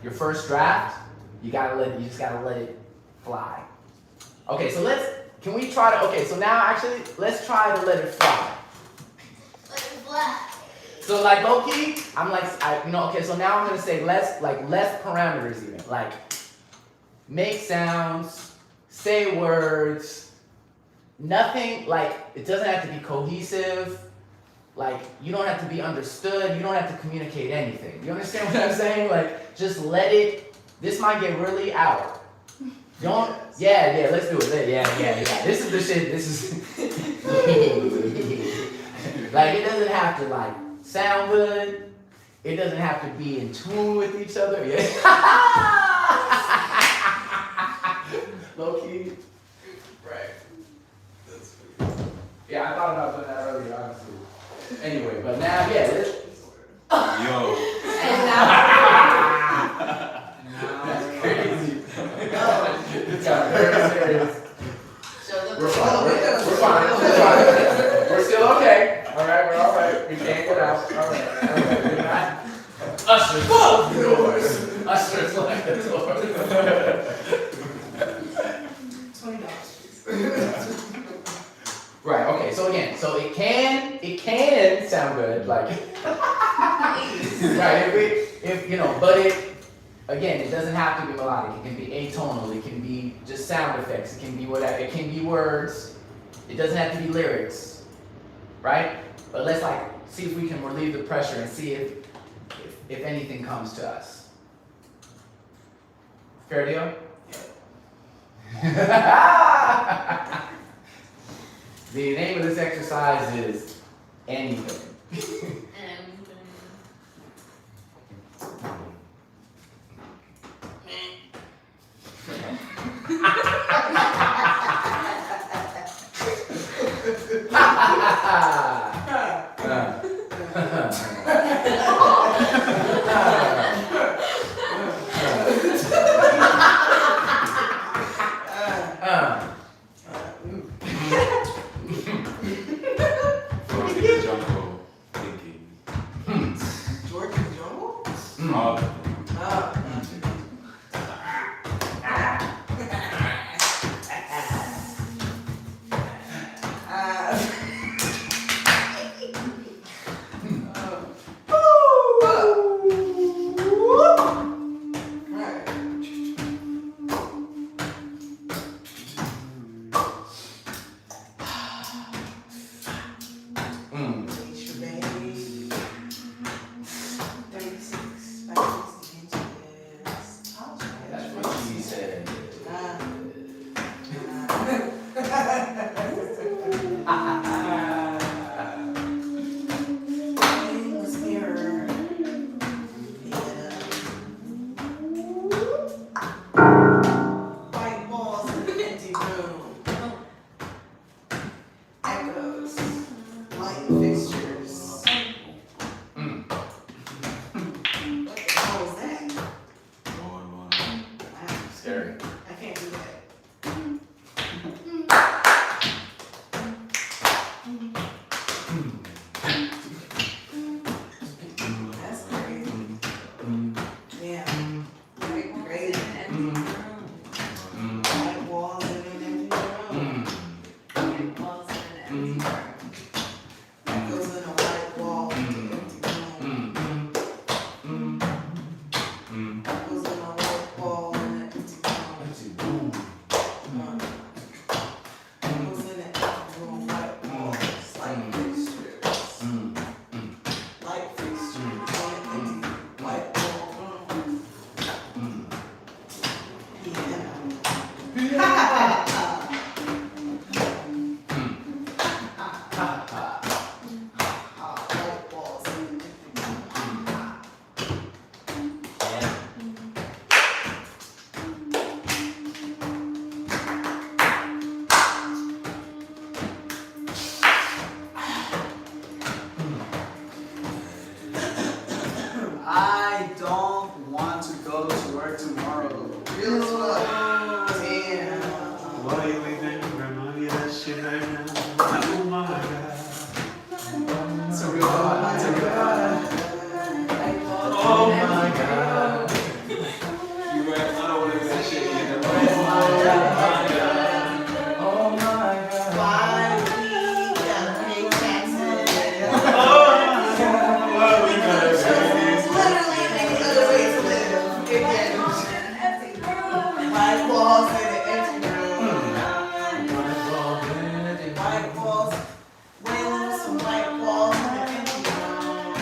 Your first draft, you just gotta let it fly. Okay, so can we try to, okay, so now actually, let's try to let it fly. So like low-key, I'm like, okay, so now I'm gonna say less parameters even. Like, make sounds, say words, nothing, like, it doesn't have to be cohesive. Like, you don't have to be understood, you don't have to communicate anything. You understand what I'm saying? Like, just let it, this might get really out. Don't, yeah, let's do it. Yeah. This is the shit, like, it doesn't have to, like, sound good. It doesn't have to be in tune with each other. Yeah. Low key. Right.
That's pretty good.
Yeah, I thought about doing that earlier, honestly. Anyway, but now, yeah, let's.
Yo.
And now,
That's crazy. It's got very serious.
show the
We're fine. We're still okay. All right, we're all right. We can't get out. All right. We're not. Ushers, lock the doors. Ushers, lock the doors.
$20.
Right. Okay. So again, so it can sound good, like. Right. If you know, but again, it doesn't have to be melodic. It can be atonal. It can be just sound effects. It can be whatever. It can be words. It doesn't have to be lyrics, right? But let's like see if we can relieve the pressure and see if anything comes to us. Fair deal? Yeah. The name of this exercise is anything.
From the jungle thinking. shit right now. Oh my god.
It's a real vibe. It's a real vibe.
Oh my god. You right, I don't wanna do that shit either. Oh my god.
Oh my god.
Why we gotta pay taxes?
Why we gotta do this?
Literally any other way to live. Again, white walls in an empty room. White walls, wailing with some white walls in an empty room.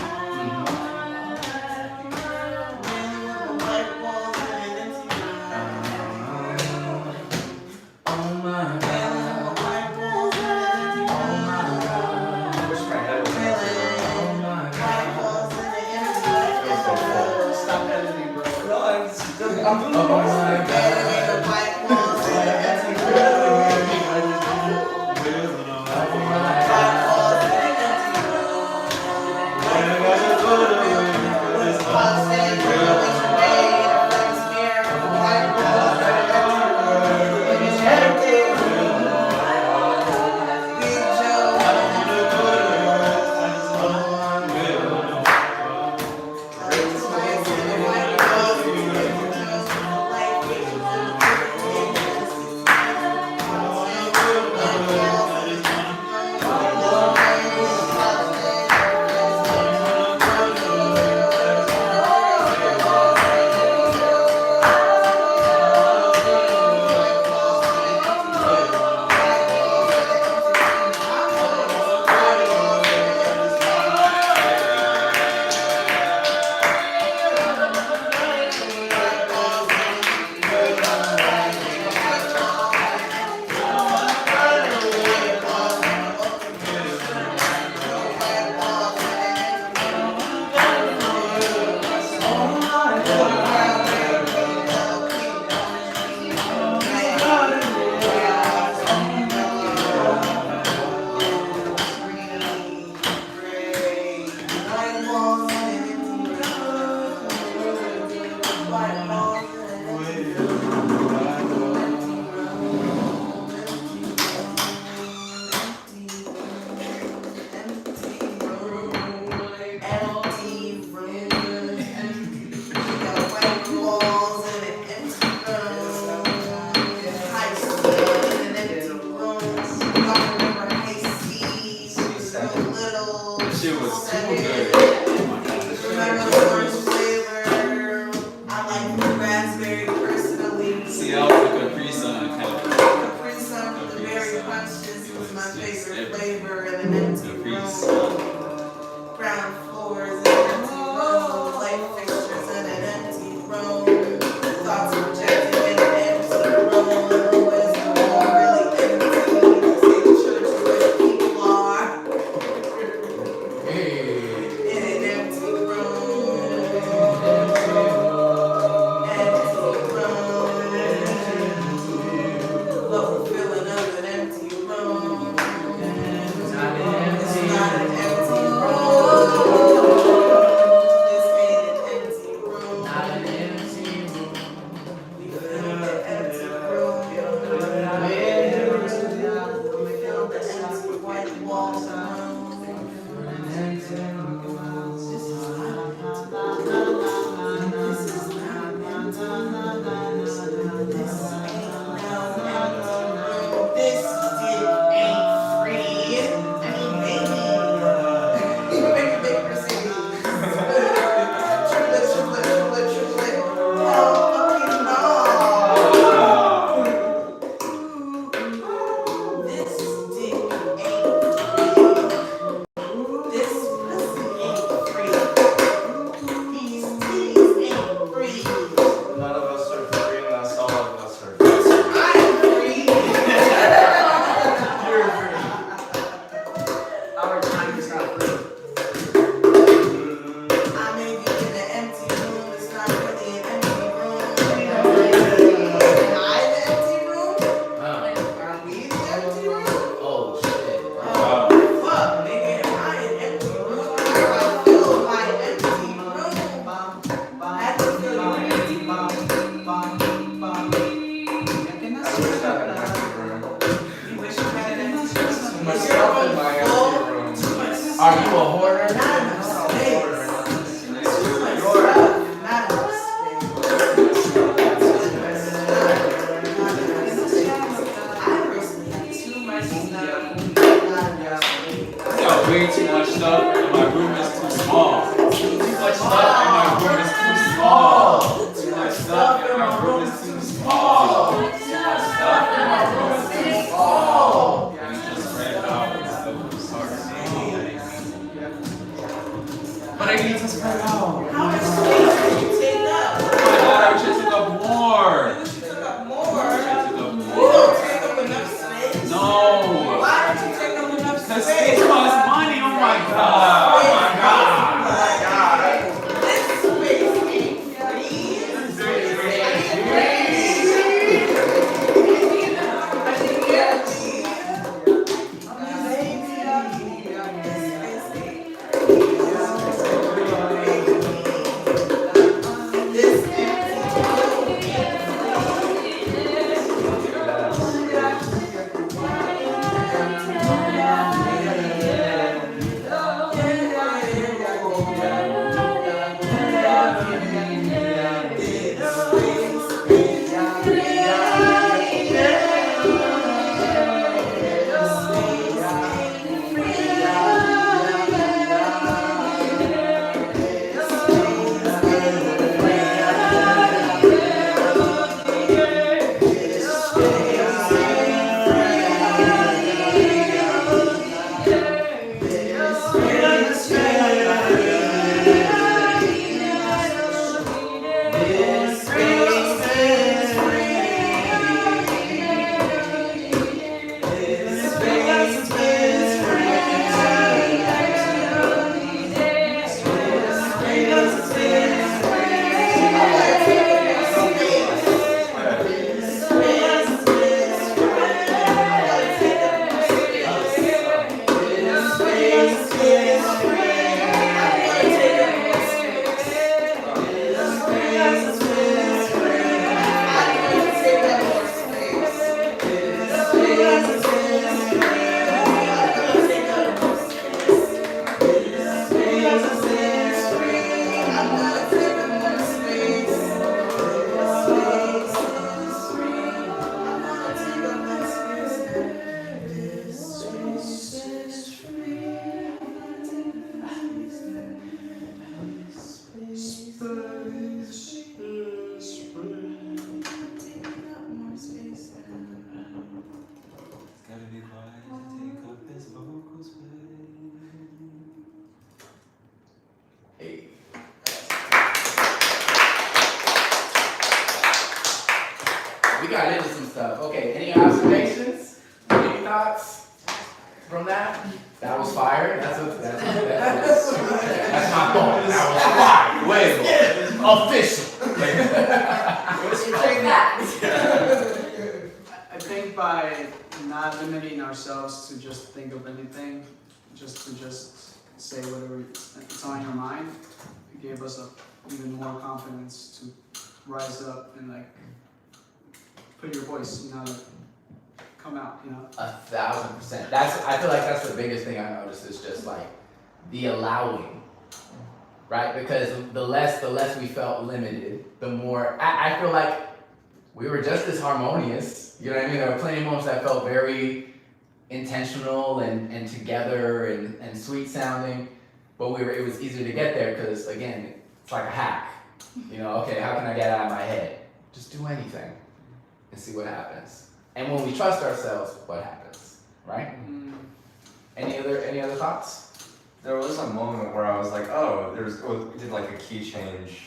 Wailing with the white walls in an empty room.
Oh my
Wailing
god.
with the white walls in an empty room.
I wish my head was
Wailing
Oh my
white walls in an empty room.
Stop editing, bro.
Oh my god.
Wailing with white walls in an empty room.
Oh my
White
god.
walls in an empty room. While standing there with your maid in front of this mirror, white walls in an empty room. When it's empty room. Big Joe.
Shit was too good.
Remember the orange flavor? I like the raspberry personally.
See, I was a Capri Sun kind of
Capri Sun with the berry punches was my favorite flavor in an empty
Capri
room.
Sun.
Ground floors in an empty room. Light fixtures in an empty room. Thoughts projected in an empty room. Is the room really empty? Say the church is where the people are.
Hey.
In an empty room. Empty room. Love the feeling of an empty room.
It's not an
It's
empty
not an empty
too much stuff in my empty room.
Too much stuff.
Are you a hoarder?
Not enough space. Too much stuff. Not enough I recently had too much stuff. Not enough space.
I got way too much stuff and my room is too small. Too much stuff and my room is too small. Too much stuff and my room is too small. Too much stuff and my room is too small. And it's just spread out instead of just hard to see. But I need to spread out.
How much space did you take up?
Oh my god, I wish I took up more.
You took up more.
I wish I took up
You
more.
don't take up enough space.
No.
Why don't you take up enough
Because
space?
space costs money. Oh my god. Oh my god.
This space ain't free.
Gotta be quiet to take up this vocal space.
Hey. We got into some stuff. Okay, any observations? Any thoughts from that? That was fire. That's my thought. That was fire. Wait, official.
I think by not limiting ourselves to just think of anything, just to say whatever it's on your mind, it gave us even more confidence to rise up and like put your voice, like, come out,
1,000%. I feel like that's the biggest thing I noticed is just like the allowing, right? Because the less we felt limited, the more I feel like we were just as harmonious. You know what I mean? There were plenty of moments that felt very intentional and together and sweet sounding, but it was easier to get there because again, it's like a hack. Okay, how can I get out of my head? Just do anything and see what happens. And when we trust ourselves, what happens, right? Any other thoughts?
There was a moment where I was like, we did like a key change,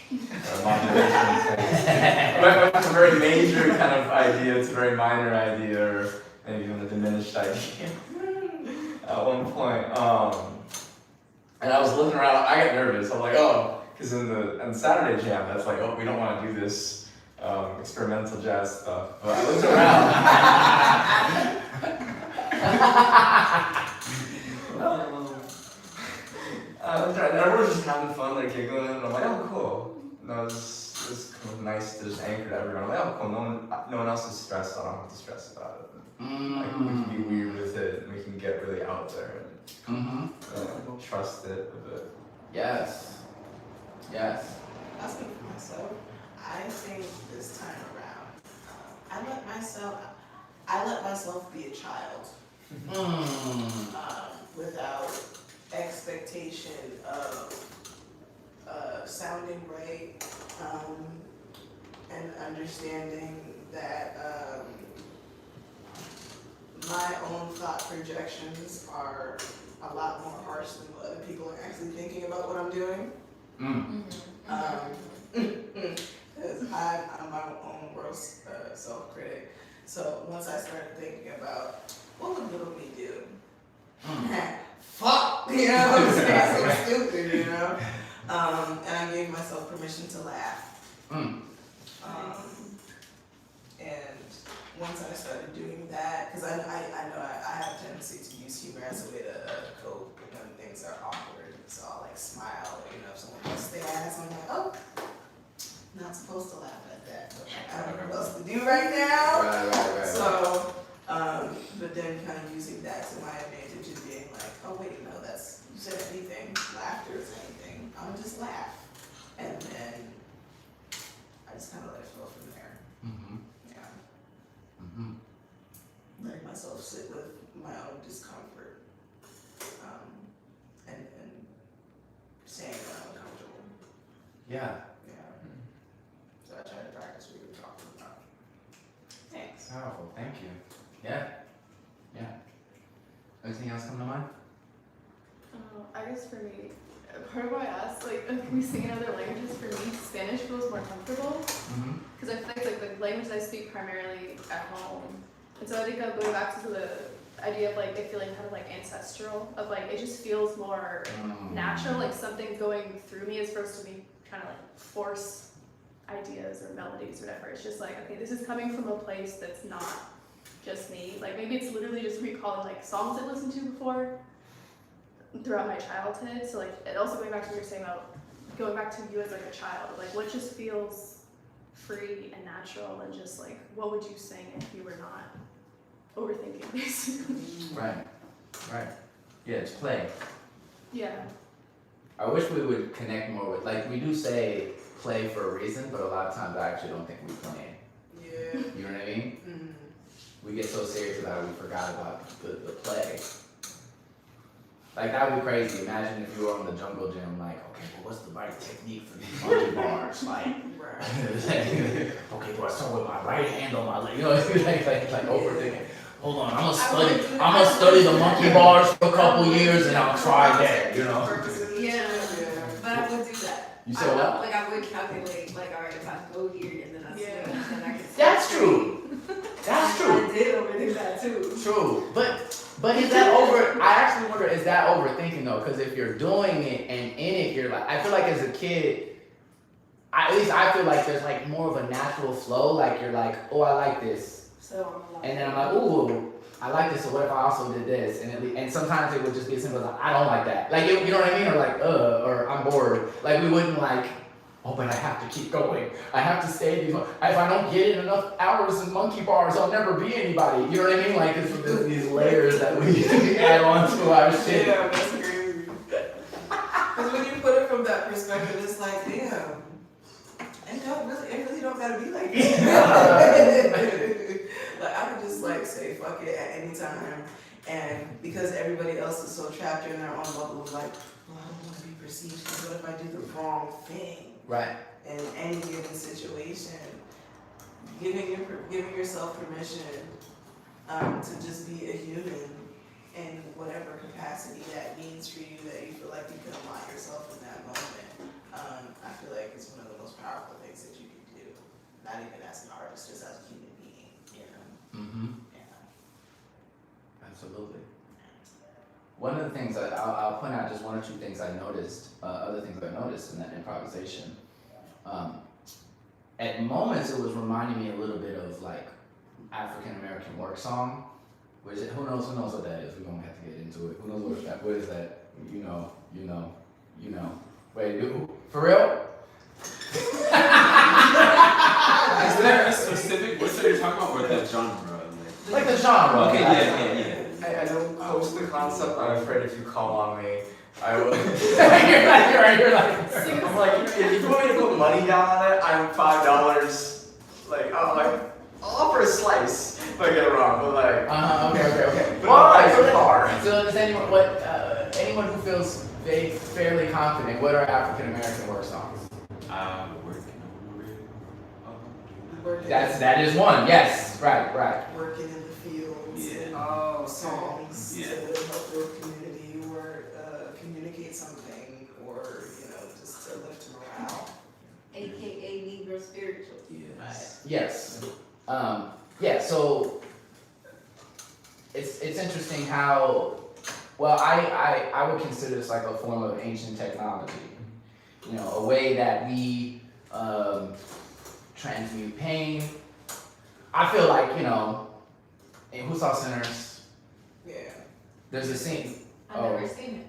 modulation thing. Went from a very major kind of idea to a very minor idea, or maybe even a diminished idea at one point. And I was looking around, I got nervous. I'm like, because in the Saturday jam, that's like, we don't want to do this experimental jazz stuff. But I looked around. Everyone's just having fun, like giggling, and I'm like, cool. No, it's kind of nice to just anchor to everyone. I'm like, cool. No one else is stressed. I don't have to stress about it. Like, we can be weird with it, and we can get really out there
Mm-hmm.
and trust it a bit.
Yes. Yes.
I'll speak for myself. I think this time around, I let myself be a child without expectation of sounding right and understanding that my own thought projections are a lot more harsh than what other people are actually thinking about what I'm doing. Because I'm my own worst self-critic. So once I started thinking about what would little me do? Fuck! You know what I'm saying? So stupid, you know? And I gave myself permission to laugh. And once I started doing that, because I know I have a tendency to use humor as a way to cope when things are awkward. So I'll like smile, you know, if someone busts their ass, I'm like, oh, not supposed to laugh at that. But like, I don't know what else to do right now.
Right.
So, but then kind of using that to my advantage and being like, oh wait, no, that's, you said anything, laughter is anything, I'll just laugh. And then I just kind of let it flow from there. Yeah. Letting myself sit with my own discomfort. And saying that I'm uncomfortable.
Yeah.
Yeah. So I try to practice what you're talking about. Thanks.
Powerful. Thank you. Yeah. Anything else come to mind?
I guess for me, part of why I asked, like, can we sing in other languages? For me, Spanish feels more comfortable. Because I feel like it's like the language I speak primarily at home. And so I think I'm going back to the idea of like it feeling kind of like ancestral, of like it just feels more natural, like something going through me as opposed to me trying to like force ideas or melodies or whatever. It's just like, okay, this is coming from a place that's not just me. Like maybe it's literally just recalling like songs I listened to before throughout my childhood. So like it also going back to what you're saying about going back to you as like a child, like what just feels free and natural, and just like what would you sing if you were not overthinking basically.
Right. Yeah, it's play.
Yeah.
I wish we would connect more with, like, we do say play for a reason, but a lot of times I actually don't think we play.
Yeah.
You know what I mean? We get so serious about it, we forgot about the play. Like, that would be crazy. Imagine if you were on the jungle gym, like, okay, well, what's the right technique for these monkey bars? Like, okay, do I start with my right hand on my leg? You know, like overthinking. Hold on, I'm gonna study the monkey bars for a couple years and I'll try that, you know?
Yeah, but I would do that.
You said what?
Like I would calculate, like, alright, if I go here and then I swing, then I can.
That's true. That's true.
I did overthink that too.
True, but is that I actually wonder, is that overthinking though? Because if you're doing it and in it, you're like, I feel like as a kid, at least I feel like there's like more of a natural flow. Like you're like, oh, I like this.
So
And then I'm like, ooh, I like this, so what if I also did this? And sometimes it would just be as simple as like, I don't like that. Like, you know what I mean? Or like, or I'm bored. Like, we wouldn't like, oh, but I have to keep going. I have to stay these, if I don't get in enough hours in monkey bars, I'll never be anybody. You know what I mean? Like, it's these layers that we add on to our shit.
Yeah, that's crazy. Because when you put it from that perspective, it's like, damn. It really don't gotta be like that. Like I could just like say fuck it at any time, and because everybody else is so trapped in their own bubble of like, well, I don't want to be perceived. So what if I do the wrong thing?
Right.
In any given situation, giving yourself permission to just be a human in whatever capacity that means for you, that you feel like you can align yourself in that moment. I feel like it's one of the most powerful things that you can do. Not even as an artist, just as a human being, you know? Yeah.
Absolutely. One of the things I'll point out, just one or two things I noticed, other things I noticed in that improvisation. At moments it was reminding me a little bit of like African American work song, which who knows what that is. We don't have to get into it. Who knows what is that? You know. Wait, for real?
Is there a specific word that you're talking about, or the genre?
Like the genre.
Okay, yeah.
I don't host the
concept. I'm afraid if you call on me, I will.
you're like.
I'm like, if you want me to put money down on it, I'm $5. Like, I'll offer a slice if I get it wrong, but like.
Okay.
But not like
so
so far.
So does anyone who feels fairly confident, what are African American work songs? That is one. Yes, right.
Working in the fields.
Yeah.
And
Oh,
songs
Yeah.
to help build community or communicate something or just to lift morale.
AKA Negro spiritual.
Yes.
Yes. So it's interesting how I would consider this like a form of ancient technology. A way that we transmute pain. I feel like in Who Saw Sinners,
Yeah.
there's a scene.
I've never seen it.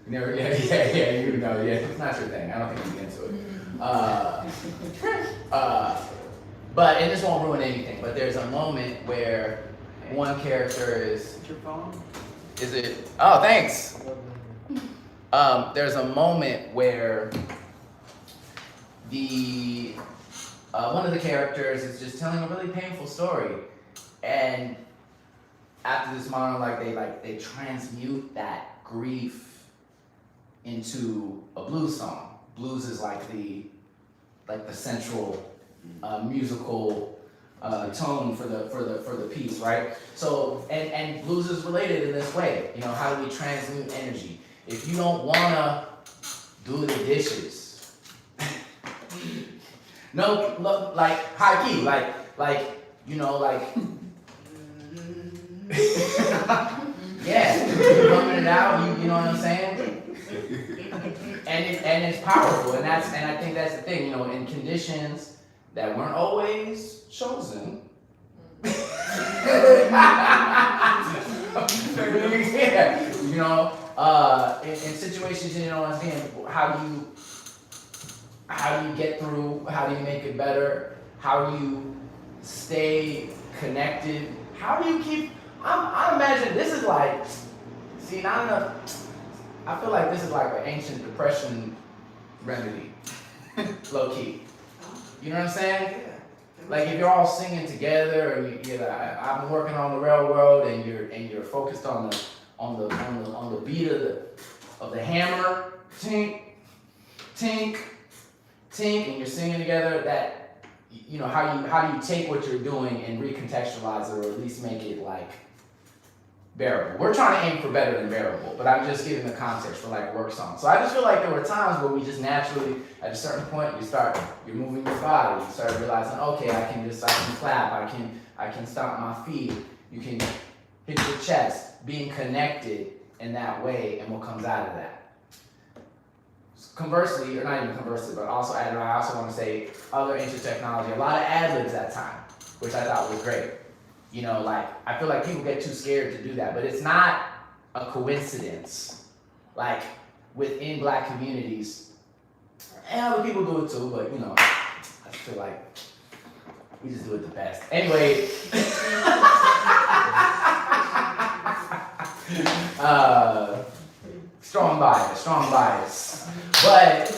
Never, yeah, it's not your thing. I don't think you get into it. But and this won't ruin anything. But there's a moment where one character is
your phone?
it? Oh, thanks. There's a moment where the one of the characters is just telling a really painful story, and after this monologue, they transmute that grief into a blues song. Blues is like the central musical tone for the piece, right? So and blues is related in this way. How do we transmute energy? If you don't wanna do the dishes, no, look, like high key, like yeah, you're pumping it out. You know what I'm saying? And it's powerful, and I think that's the thing. In conditions that weren't always chosen. Yeah, in situations, I'm saying, how do you get through? How do you make it better? How do you stay connected? How do you keep? I imagine this is like, I feel like this is like an ancient depression remedy, low key. You know what I'm saying?
Yeah.
Like if you're all singing together, and I've been working on the railroad, and you're focused on the beat of the hammer, tink, tink, tink, and you're singing together. That how do you take what you're doing and recontextualize it, or at least make it like bearable? We're trying to aim for better than bearable, but I'm just giving the context for like work songs. So I just feel like there were times where we just naturally, at a certain point, you're moving your body, you start realizing, okay, I can clap, I can stomp my feet, you can hit your chest, being connected in that way, and what comes out of that. Conversely, or not even conversely, but also I also want to say other ancient technology, a lot of ad-libs that time, which I thought was great. I feel like people get too scared to do that, but it's not a coincidence. Like within Black communities, and other people do it too, but I feel like we just do it the best. Anyway, strong bias. But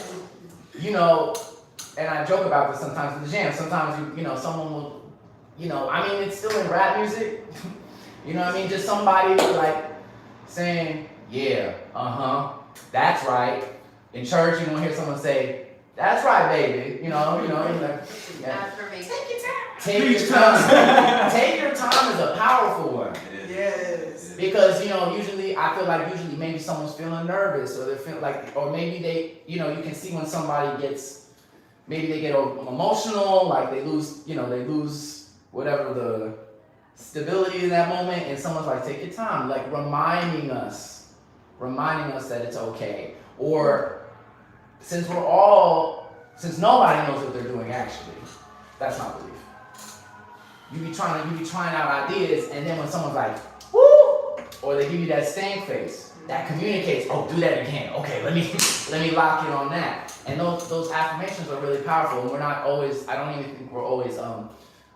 and I joke about this sometimes in the jam. Sometimes someone will. It's still in rap music. Just somebody like saying, yeah, that's right. In church, you don't hear someone say, that's right, baby. Like, yeah.
Affirmation.
Take your time. Take your time is a powerful one.
Yes.
Because, I feel like maybe someone's feeling nervous, or they're feeling like, or maybe they, you can see when somebody maybe they get emotional, like they lose whatever the stability in that moment, and someone's like, take your time, like reminding us that it's okay. Or since nobody knows what they're doing actually, that's not belief. You be trying out ideas, and then when someone's like, woo, or they give you that stank face, that communicates, oh, do that again. Okay, let me lock in on that. And those affirmations are really powerful, and we're not always, I don't even think we're always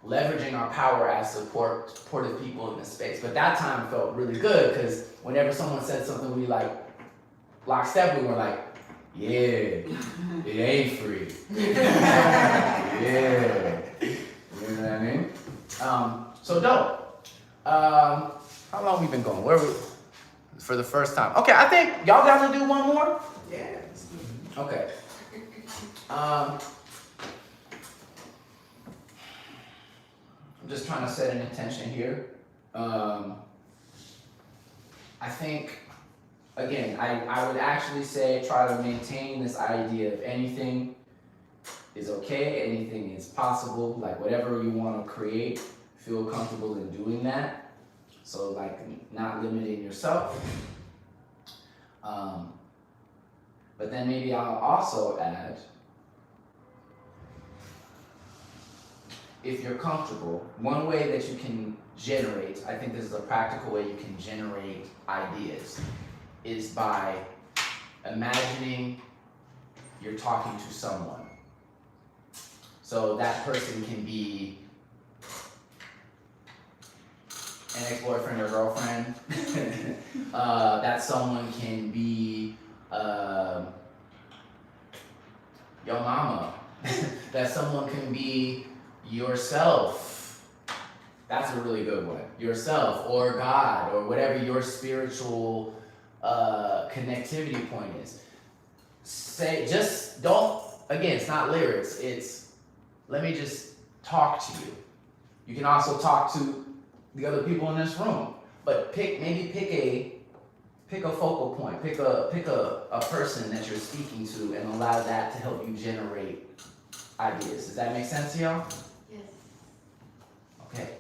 leveraging our power as supportive people in this space. But that time felt really good because whenever someone said something we like lockstep, we were like, yeah, it ain't free. Yeah. You know what I mean? So dope. How long we been going? Where we for the first time? Okay, I think y'all down to do one more?
Yes.
Okay. I'm just trying to set an intention here. I think, again, I would actually say try to maintain this idea of anything is okay, anything is possible, like whatever you want to create, feel comfortable in doing that. So like not limiting yourself. But then maybe I'll also add, if you're comfortable, one way that you can generate, I think this is a practical way you can generate ideas, is by imagining you're talking to someone. So that person can be an ex-boyfriend or girlfriend. That someone can be your mama. That someone can be yourself. That's a really good one. Yourself or God or whatever your spiritual connectivity point is. Say, just don't, again, it's not lyrics, it's let me just talk to you. You can also talk to the other people in this room, but pick a focal point, pick a person that you're speaking to and allow that to help you generate ideas. Does that make sense to y'all?
Yes.
Okay.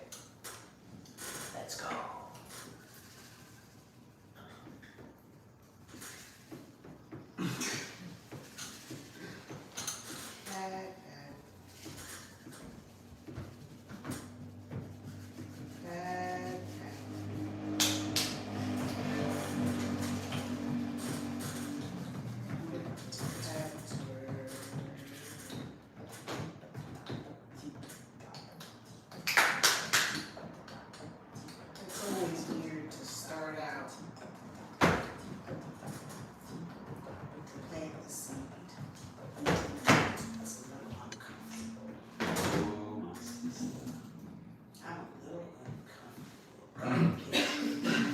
Let's go.
It's always weird to start out plant the seed. It's a little uncomfortable. I'm a little uncomfortable. I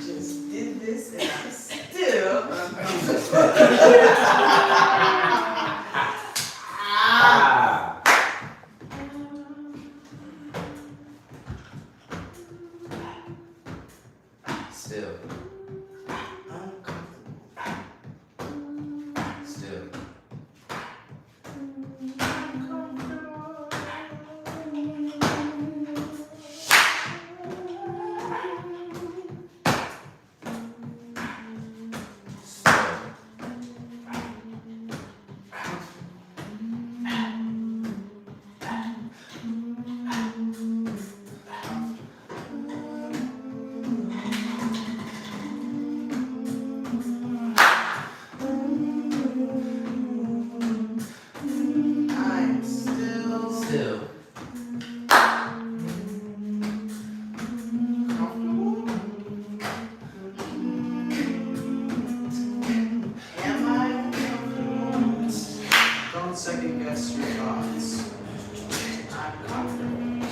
just did this and I'm still uncomfortable.
Still.
Uncomfortable.
Still.
I'm still
Still.
comfortable. Am I uncomfortable?
Don't second guess your thoughts.
I'm comfortable.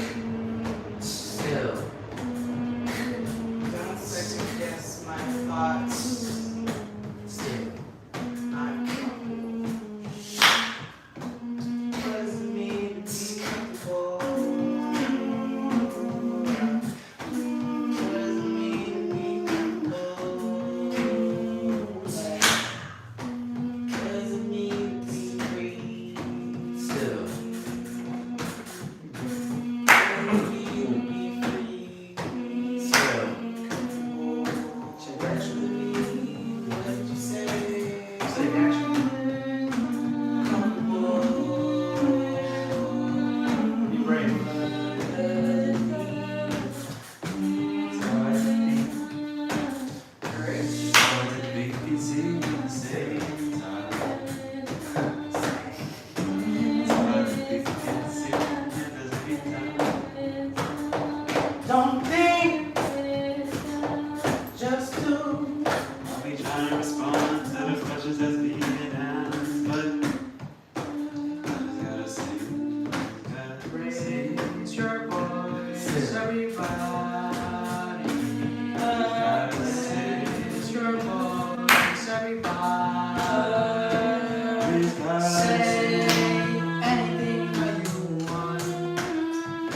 Still.
Don't second guess my thoughts.
Still.
I'm comfortable. What does it mean to be comfortable? What does it mean to be comfortable? What does it mean to be free?
Still.
What does it mean to be free?
Still.
Check action.
What did you say?
Take action. Be brave.
respond to the questions that's being asked, but gotta see.
Raise your voice, everybody. Raise your voice, everybody. Say anything that you want.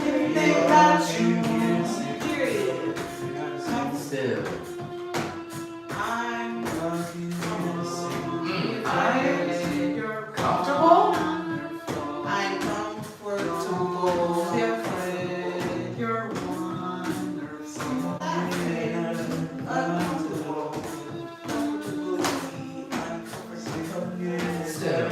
Anything that you want. Period.
Still.
I'm
You're comfortable?
I'm comfortable.
Different, you're wonderful.
Uncomfortable. Uncomfortable.
Still.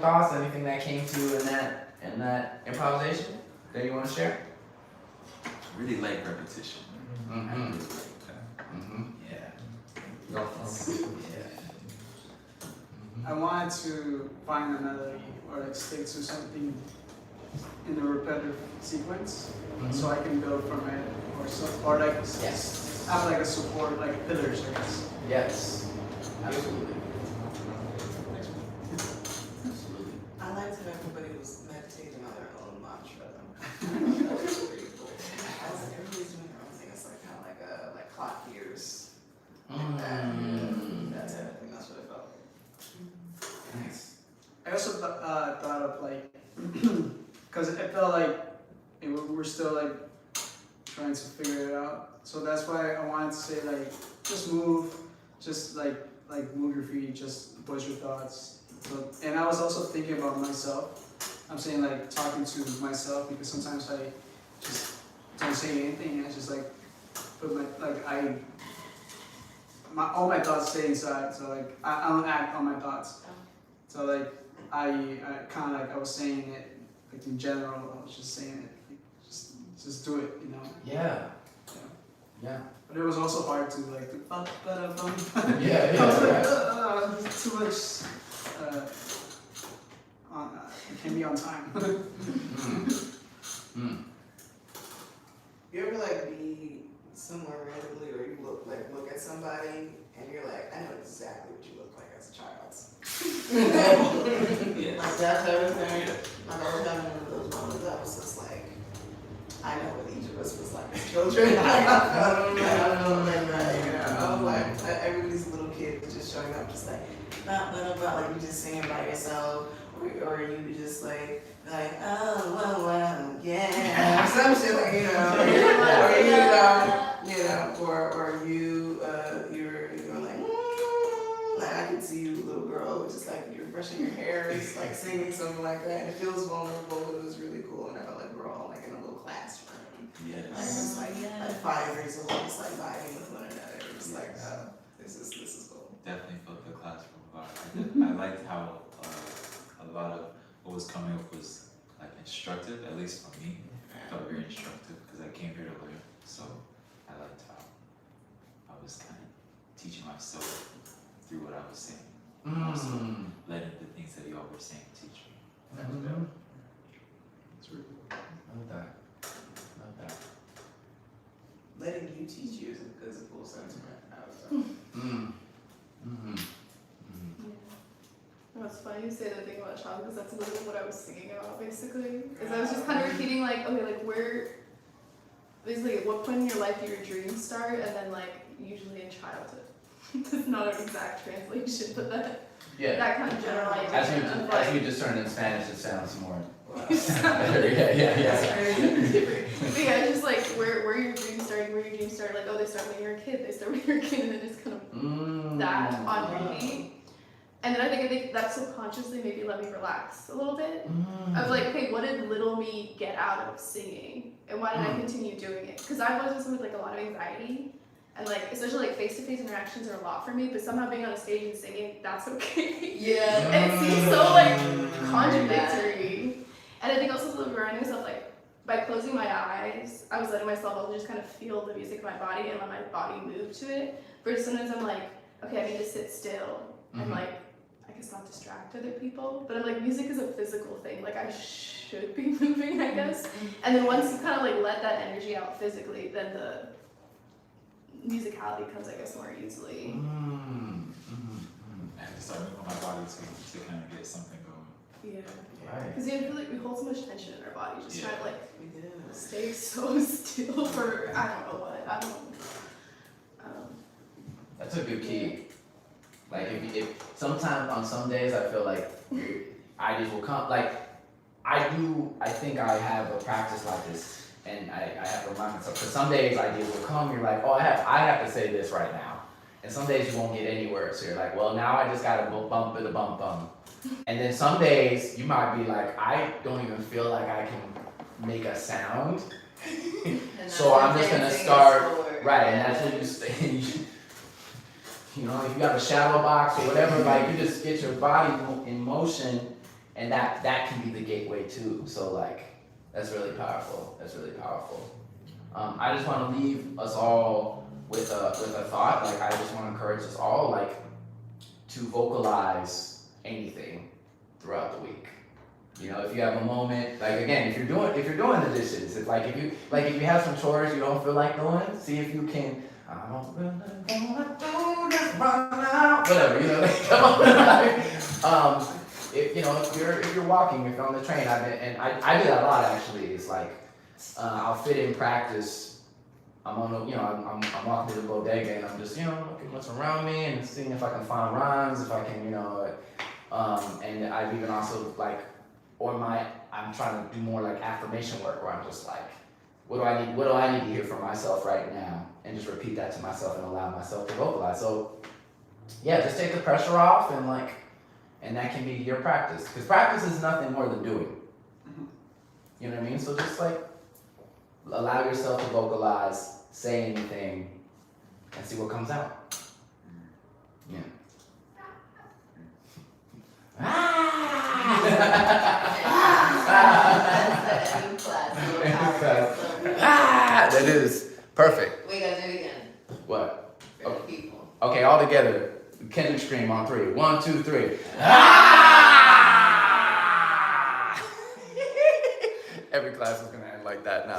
thoughts? Anything that came to you in that improvisation that you want to share?
Really like repetition. I
Mm-hmm.
really like that.
Mm-hmm.
Yeah.
Go for it.
I wanted to find a melody or like stick to something in a repetitive sequence, so I can build from it, or like
Yes.
have like a support, like pillars, I guess.
Yes. Absolutely.
I liked how everybody was meditating on their own mantra. That was pretty cool. I was like, everybody's doing their own thing. It's like kind of like clock gears.
Mm.
That's it. I think that's what it felt.
Nice.
I also thought of like, because it felt like we're still like trying to figure it out. So that's why I wanted to say like, just move, just like move your feet, just voice your thoughts. So, and I was also thinking about myself. I'm saying like talking to myself, because sometimes I just don't say anything. I just like put all my thoughts stay inside. So like I don't act on my thoughts. So like I kind of like I was saying it like in general. I was just saying it, like, just do it, you know.
Yeah. Yeah.
But it was also hard to like do
Yeah.
I was like,
Yeah.
too much. It can be on time.
You ever like be somewhere randomly, or you look at somebody and you're like, I know exactly what you look like as a child.
Yes.
Like that type of thing. Like I was having one of those moments that was just like, I know what each of us was like as children. I don't know, I was like, everybody's little kid was just showing up, just like, not like you just singing by yourself, or you just like, oh, well, yeah, or some shit like, or you're like, like I could see you, little girl, just like you're brushing your hair, it's like singing something like that, and it feels vulnerable, but it was really cool, and I felt like we're all like in a little classroom. Like
Yes.
it's like 5 years old, just like vibing with one another. It's like, this is cool.
Definitely felt the classroom vibe. I liked how a lot of what was coming up was like instructive, at least for me. It felt very instructive because I came here to learn. So I liked how I was kind of teaching myself through what I was saying. Also letting the things that y'all were saying teach me.
It's really cool.
Love that. Love that.
Letting you teach you is a cool sentiment.
Well, it's funny you say that thing about child, because that's literally what I was singing about, basically. Is I was just kind of repeating, like, okay, like, basically, at what point in your life do your dreams start, and then, like, usually in childhood. It's not an exact translation, but that kind of general idea of,
As we discern in Spanish, it sounds more better. Yeah.
But yeah, just like where your dreams started, like, oh, they start when you're a kid, and then just kind of that on repeat. And then I think that subconsciously maybe let me relax a little bit. Of like, okay, what did little me get out of singing? And why did I continue doing it? Because I was just with like a lot of anxiety. And like, especially like face-to-face interactions are a lot for me, but somehow being on a stage and singing, that's okay.
Yeah.
And it seems so like contradictory. And I think also reminding myself, like, by closing my eyes, I was letting myself also just kind of feel the music in my body and let my body move to it. Versus sometimes I'm like, okay, I need to sit still and like, I guess not distract other people. But I'm like, music is a physical thing. Like, I should be moving, I guess. And then once you kind of like let that energy out physically, then the musicality comes, I guess, more easily.
I had to start moving my body to kind of get something going.
Yeah.
Right.
Because you feel like we hold so much tension in our body, just trying to like
We did.
stay so still for I don't know what. I don't know.
That's a good key. Like if sometimes on some days I feel like your ideas will come. Like I think I have a practice like this, and I have to remind myself. Because some days ideas will come. You're like, oh, I have to say this right now. And some days you won't get anywhere. So you're like, well, now I just gotta bump it a bump. And then some days you might be like, I don't even feel like I can make a sound. So I'm just gonna start right, and that's when you stay. You know, if you have a shadow box or whatever, like you just get your body in motion, and that can be the gateway too. So like, that's really powerful. That's really powerful. I just want to leave us all with a thought. Like, I just want to encourage us all, like, to vocalize anything throughout the week. You know, if you have a moment, like, again, if you're doing the dishes, if you have some chores you don't feel like doing, see if you can. I don't really wanna do this right now. Whatever, you know, like, come on. If you're walking, if you're on the train, I do that a lot actually. It's like I'll fit in practice. I'm walking to the bodega and I'm just, looking what's around me and seeing if I can find rhymes, if I can, and I've even also like, I'm trying to do more like affirmation work where I'm just like, what do I need to hear from myself right now? And just repeat that to myself and allow myself to vocalize. So yeah, just take the pressure off and that can be your practice. Because practice is nothing more than doing. You know what I mean? So just like allow yourself to vocalize, say anything, and see what comes out. Yeah.
That's the new class.
That is perfect.
We gotta do it again
What?
for the people.
Okay, all together. Kendrick scream on 3. 1, 2, 3. Every class is gonna end like that now.